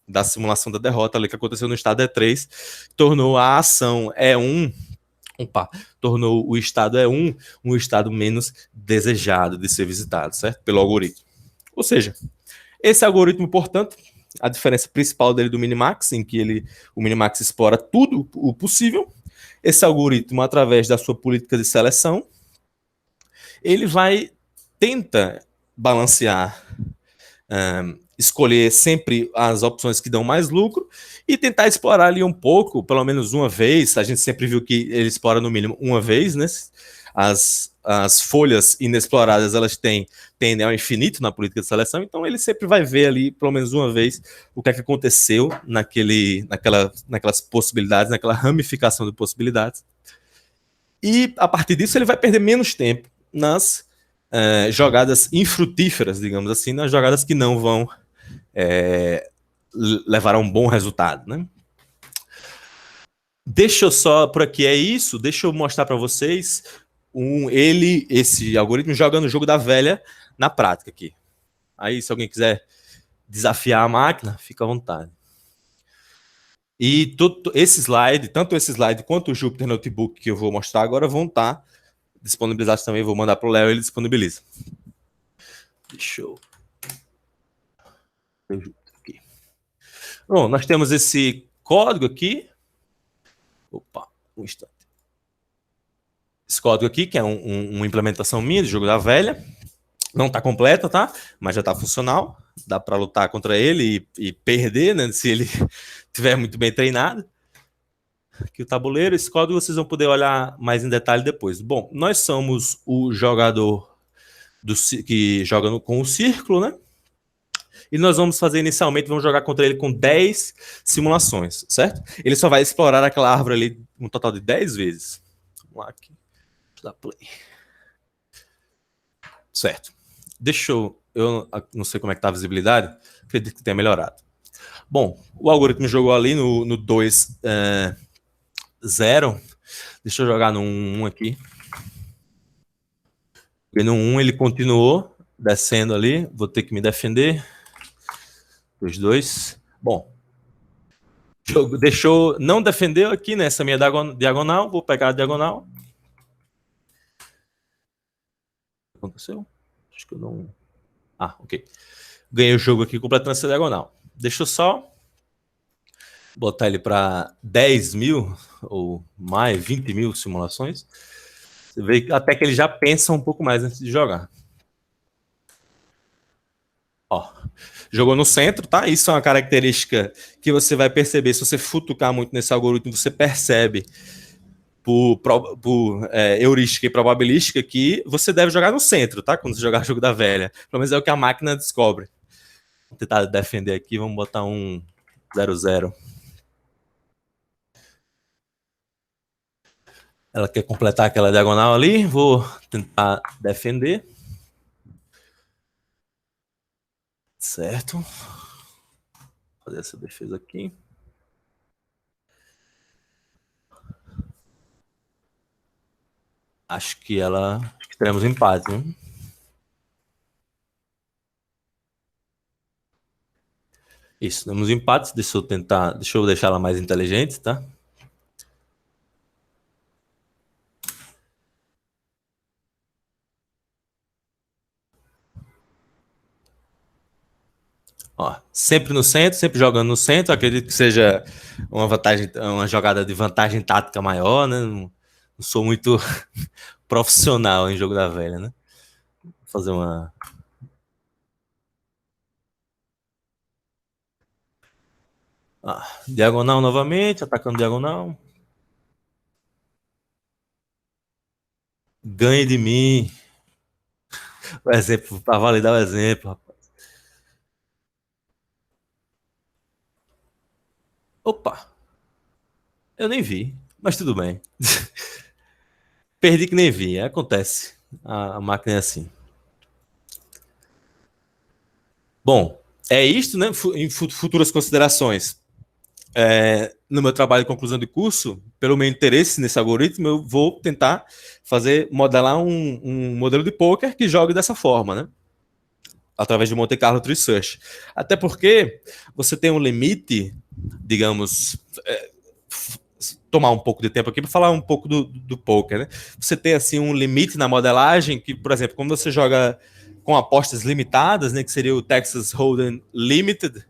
Da simulação da derrota ali que aconteceu no estado E3, tornou a ação E1, tornou o estado E1 um estado menos desejado de ser visitado, certo? Pelo algoritmo. Ou seja, esse algoritmo, portanto, a diferença principal dele do Minimax, em que o Minimax explora tudo o possível, esse algoritmo, através da sua política de seleção, ele tenta balancear, escolher sempre as opções que dão mais lucro e tentar explorar ali um pouco, pelo menos uma vez. A gente sempre viu que ele explora no mínimo uma vez, né? As folhas inexploradas, elas tendem ao infinito na política de seleção, então ele sempre vai ver ali, pelo menos uma vez, o que é que aconteceu naquelas possibilidades, naquela ramificação de possibilidades. E, a partir disso, ele vai perder menos tempo nas jogadas infrutíferas, digamos assim, nas jogadas que não vão levar a um bom resultado, né? Deixa eu só, por aqui é isso, deixa eu mostrar para vocês esse algoritmo jogando o jogo da velha na prática aqui. Aí, se alguém quiser desafiar a máquina, fica à vontade. E esse slide, tanto esse slide quanto o Jupyter Notebook que eu vou mostrar agora vão estar disponibilizados também. Vou mandar para o Léo e ele disponibiliza. Deixa eu... Aqui. Bom, nós temos esse código aqui. Opa, um instante. Esse código aqui, que é uma implementação minha de jogo da velha. Não está completa, tá? Mas já está funcional. Dá para lutar contra ele e perder, né? Se ele estiver muito bem treinado. Aqui o tabuleiro. Esse código vocês vão poder olhar mais em detalhe depois. Bom, nós somos o jogador que joga com o círculo, né? E nós vamos fazer inicialmente, vamos jogar contra ele com 10 simulações, certo? Ele só vai explorar aquela árvore ali um total de 10 vezes. Vamos lá aqui. Deixa eu dar play. Certo. Deixa eu não sei como é que tá a visibilidade, acredito que tenha melhorado. Bom, o algoritmo jogou ali no 2, 0. Deixa eu jogar no 1 aqui. E no 1 ele continuou descendo ali, vou ter que me defender. Os dois. Bom, deixou, não defendeu aqui nessa minha diagonal, vou pegar a diagonal. O que aconteceu? Acho que eu não... Ah, ok. Ganhei o jogo aqui completando essa diagonal. Deixa eu só botar ele para 10 mil ou mais, 20 mil simulações. Você vê até que ele já pensa um pouco mais antes de jogar. Ó, jogou no centro, tá? Isso é uma característica que você vai perceber. Se você futucar muito nesse algoritmo, você percebe por heurística e probabilística que você deve jogar no centro, tá? Quando você jogar jogo da velha. Pelo menos é o que a máquina descobre. Vou tentar defender aqui, vamos botar um 0-0. Ela quer completar aquela diagonal ali, vou tentar defender. Certo. Vou fazer essa defesa aqui. Acho que teremos empate, né? Isso, temos empates. Deixa eu deixar ela mais inteligente, tá? Ó, sempre no centro, sempre jogando no centro. Acredito que seja uma jogada de vantagem tática maior, né? Não sou muito profissional em jogo da velha, né? Vou fazer uma... diagonal novamente, atacando diagonal. Ganhe de mim. O exemplo, para validar o exemplo, rapaz. Opa! Eu nem vi, mas tudo bem. Perdi que nem vi, acontece. A máquina é assim. Bom, é isto, né? Em futuras considerações. No meu trabalho de conclusão de curso, pelo meu interesse nesse algoritmo, eu vou tentar modelar um modelo de poker que jogue dessa forma, né? Através de Monte Carlo Tree Search. Até porque você tem um limite, digamos, tomar um pouco de tempo aqui para falar um pouco do poker, né? Você tem assim um limite na modelagem que, por exemplo, quando você joga com apostas limitadas, né, que seria o Texas Hold'em Limited,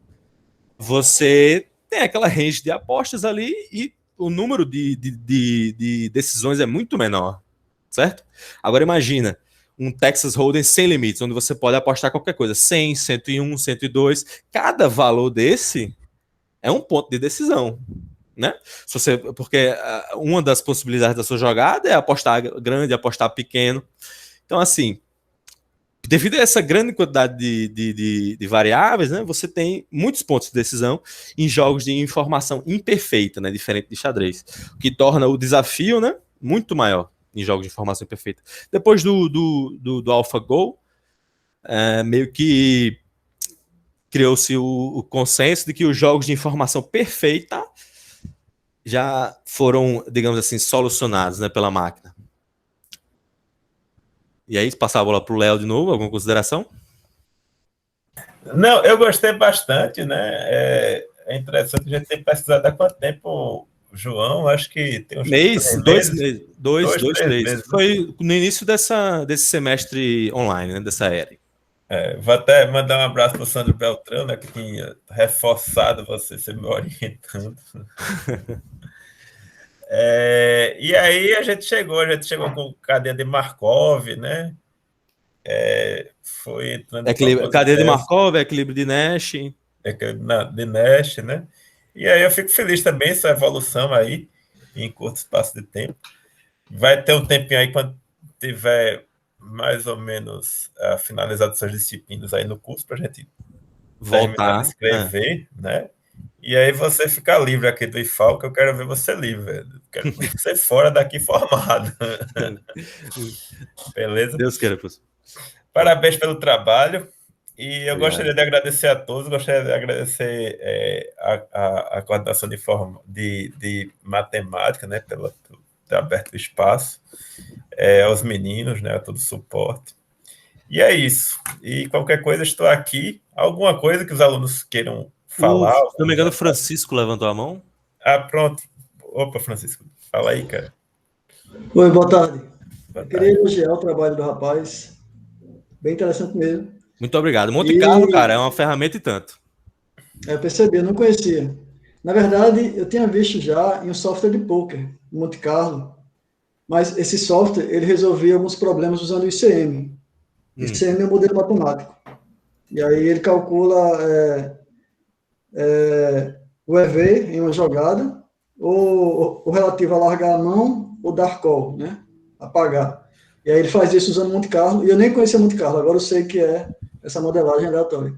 você tem aquela range de apostas ali e o número de decisões é muito menor, certo? Agora imagina um Texas Hold'em sem limites, onde você pode apostar qualquer coisa, 100, 101, 102, cada valor desse é um ponto de decisão, né? Porque uma das possibilidades da sua jogada é apostar grande, apostar pequeno. Então, assim, devido a essa grande quantidade de variáveis, né, você tem muitos pontos de decisão em jogos de informação imperfeita, né, diferente de xadrez, o que torna o desafio, né, muito maior em jogos de informação imperfeita. Depois do AlphaGo, meio que criou-se o consenso de que os jogos de informação perfeita já foram, digamos assim, solucionados, né, pela máquina. E aí, passar a bola para o Léo de novo, alguma consideração? Não, eu gostei bastante, né? é interessante, a gente tem pesquisado há quanto tempo, João? Acho que tem uns 2 meses. Dois, 3 três. meses. Foi no início desse semestre online, né? Dessa era. Vou até mandar um abraço para o Sandro Beltrão, né, que tinha reforçado você me orientando. E aí a gente chegou com cadeia de Markov, né? Foi entrando com Cadeia de Markov, equilíbrio de Nash. De Nash, né? E aí eu fico feliz também essa evolução aí, em curto espaço de tempo. Vai ter um tempinho aí quando tiver mais ou menos finalizado essas disciplinas aí no curso para a gente terminar de escrever, né? E aí você fica livre aqui do IFAL, que eu quero ver você livre, velho. Quero ver você fora daqui formado. Beleza? Deus queira, professor. Parabéns pelo trabalho. E eu Obrigado. gostaria de agradecer a todos, gostaria de agradecer a coordenação de matemática, né, por ter aberto o espaço, aos meninos, né, a todo o suporte. E é isso. E qualquer coisa, estou aqui. Alguma coisa que os alunos queiram falar? Se não me engano, o Francisco levantou a mão. Pronto. Opa, Francisco, fala aí, cara. Oi, boa tarde. Eu queria elogiar o trabalho do rapaz. Bem interessante mesmo. Muito obrigado. Monte Carlo, cara, é uma ferramenta e tanto. Eu percebi, eu não conhecia. Na verdade, eu tinha visto já em um software de poker, Monte Carlo, mas esse software, ele resolvia alguns problemas usando o ICM. ICM é um modelo matemático. E aí ele calcula o EV em uma jogada, ou o relativo a largar a mão ou dar call, né? Apagar. E aí ele faz isso usando Monte Carlo, e eu nem conhecia Monte Carlo, agora eu sei que é essa modelagem aleatória.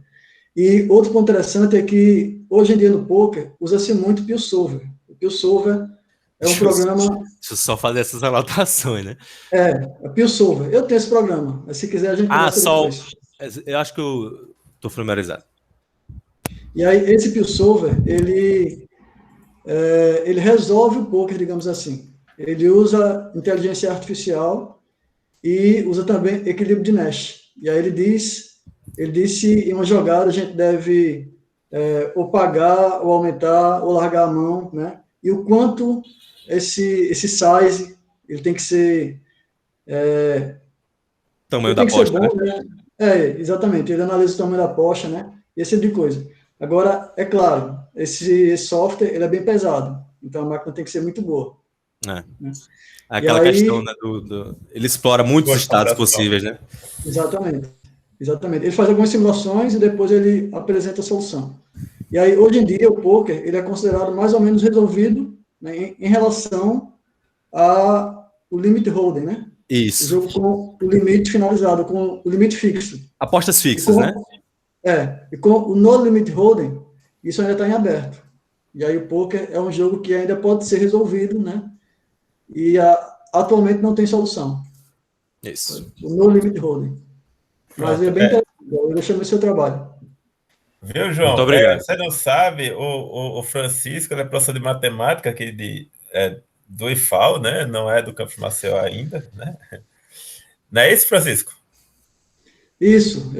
E outro ponto interessante é que, hoje em dia no poker, usa-se muito o PillSolver. O PillSolver é um programa... Deixa eu só fazer essas anotações, né? É PillSolver. Eu tenho esse programa, mas se quiser a gente conversa depois. Eu acho que eu estou familiarizado. E aí, esse PillSolver, ele resolve o poker, digamos assim. Ele usa inteligência artificial e usa também equilíbrio de Nash. E aí ele diz se em uma jogada a gente deve ou pagar, ou aumentar, ou largar a mão, né? E o quanto esse size, ele tem que ser... tamanho da aposta, bom, né? Exatamente. Ele analisa o tamanho da aposta, né? E esse tipo de coisa. Agora, é claro, esse software, ele é bem pesado. Então, a máquina tem que ser muito boa. Né? Aquela questão, né, ele explora muitos estados possíveis, né? Exatamente. Ele faz algumas simulações e depois ele apresenta a solução. E aí, hoje em dia, o poker, ele é considerado mais ou menos resolvido, né, em relação ao limit holding, né? Isso. O jogo com o limite finalizado, com o limite fixo. Apostas fixas, né? E com o no limit holding, isso ainda está em aberto. E aí o poker é um jogo que ainda pode ser resolvido, né? E atualmente não tem solução. Isso. O no limit holding. Mas é bem interessante. Eu deixei no seu trabalho. Viu, João? Muito obrigado. Você não sabe, o Francisco, ele é professor de matemática aqui do IFAL, né? Não é do Campus Maceió ainda, né? Não é isso, Francisco? Isso.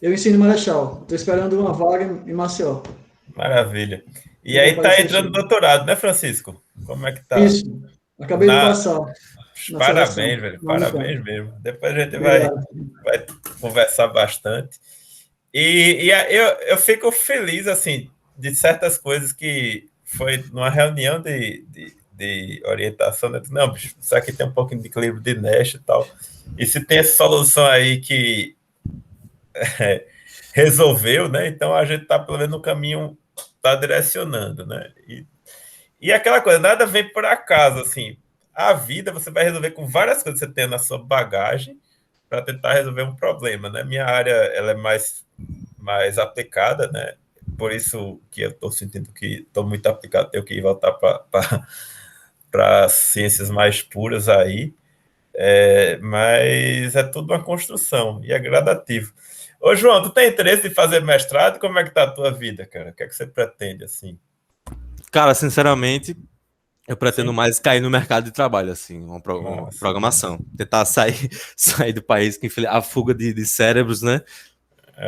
Eu ensino em Marechal. Estou esperando uma vaga em Maceió. Maravilha. E aí está entrando no doutorado, né, Francisco? Como é que tá? Isso. Acabei de passar. Parabéns, velho. Parabéns mesmo. Depois a gente vai conversar bastante. E eu fico feliz, assim, de certas coisas que foi numa reunião de orientação, né? Não, bicho, isso aqui tem um pouquinho de equilíbrio de Nash e tal. E se tem essa solução aí que resolveu, né? Então a gente está pelo menos no caminho, está direcionando, né? E aquela coisa, nada vem por acaso, assim. A vida você vai resolver com várias coisas que você tem na sua bagagem para tentar resolver um problema, né? Minha área ela é mais aplicada, né? Por isso que eu estou sentindo que estou muito aplicado, tenho que voltar para ciências mais puras aí. Mas é tudo uma construção e é gradativo. Ô, João, tu tem interesse em fazer mestrado? Como é que tá a tua vida, cara? O que é que você pretende, assim? Cara, sinceramente, eu pretendo mais cair no mercado de trabalho, assim, uma programação. Tentar sair do país, que a fuga de cérebros, né?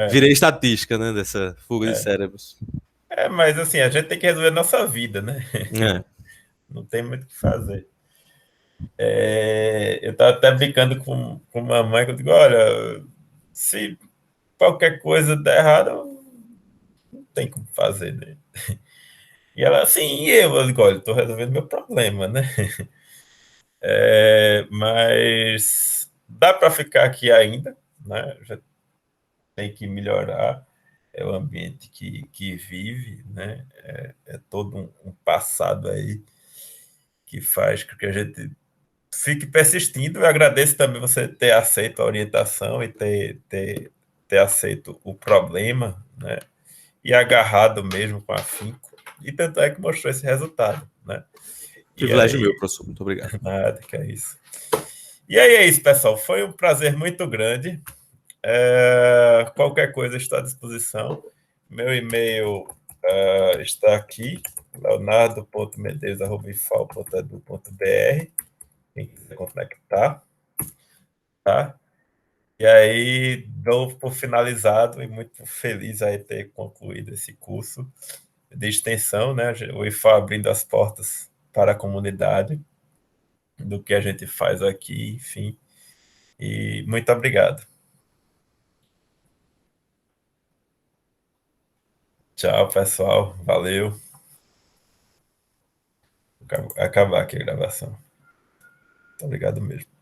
Virei estatística, né? Dessa fuga de cérebros. Mas assim, a gente tem que resolver a nossa vida, né? É. Não tem muito o que fazer. Eu estava até brincando com mamãe, que eu digo, olha, se qualquer coisa der errado, não tem como fazer, né? E ela assim, eu digo, olha, estou resolvendo meu problema, né? Mas dá para ficar aqui ainda, né? Já tem que melhorar o ambiente que vive, né? É todo um passado aí que faz com que a gente fique persistindo. Eu agradeço também você ter aceito a orientação e ter aceito o problema, né? E agarrado mesmo com afinco. E tanto é que mostrou esse resultado, né? E Privilégio aí, meu, professor. Muito obrigado. nada, que é isso. E aí é isso, pessoal. Foi um prazer muito grande. Qualquer coisa está à disposição. Meu e-mail está aqui, leonardo.medeiros@ifal.edu.br. Quem quiser conectar, tá? E aí dou por finalizado e muito feliz aí ter concluído esse curso de extensão, né? O IFAL abrindo as portas para a comunidade do que a gente faz aqui, enfim. E muito obrigado. Tchau, pessoal. Valeu. Vou acabar aqui a gravação. Muito obrigado mesmo.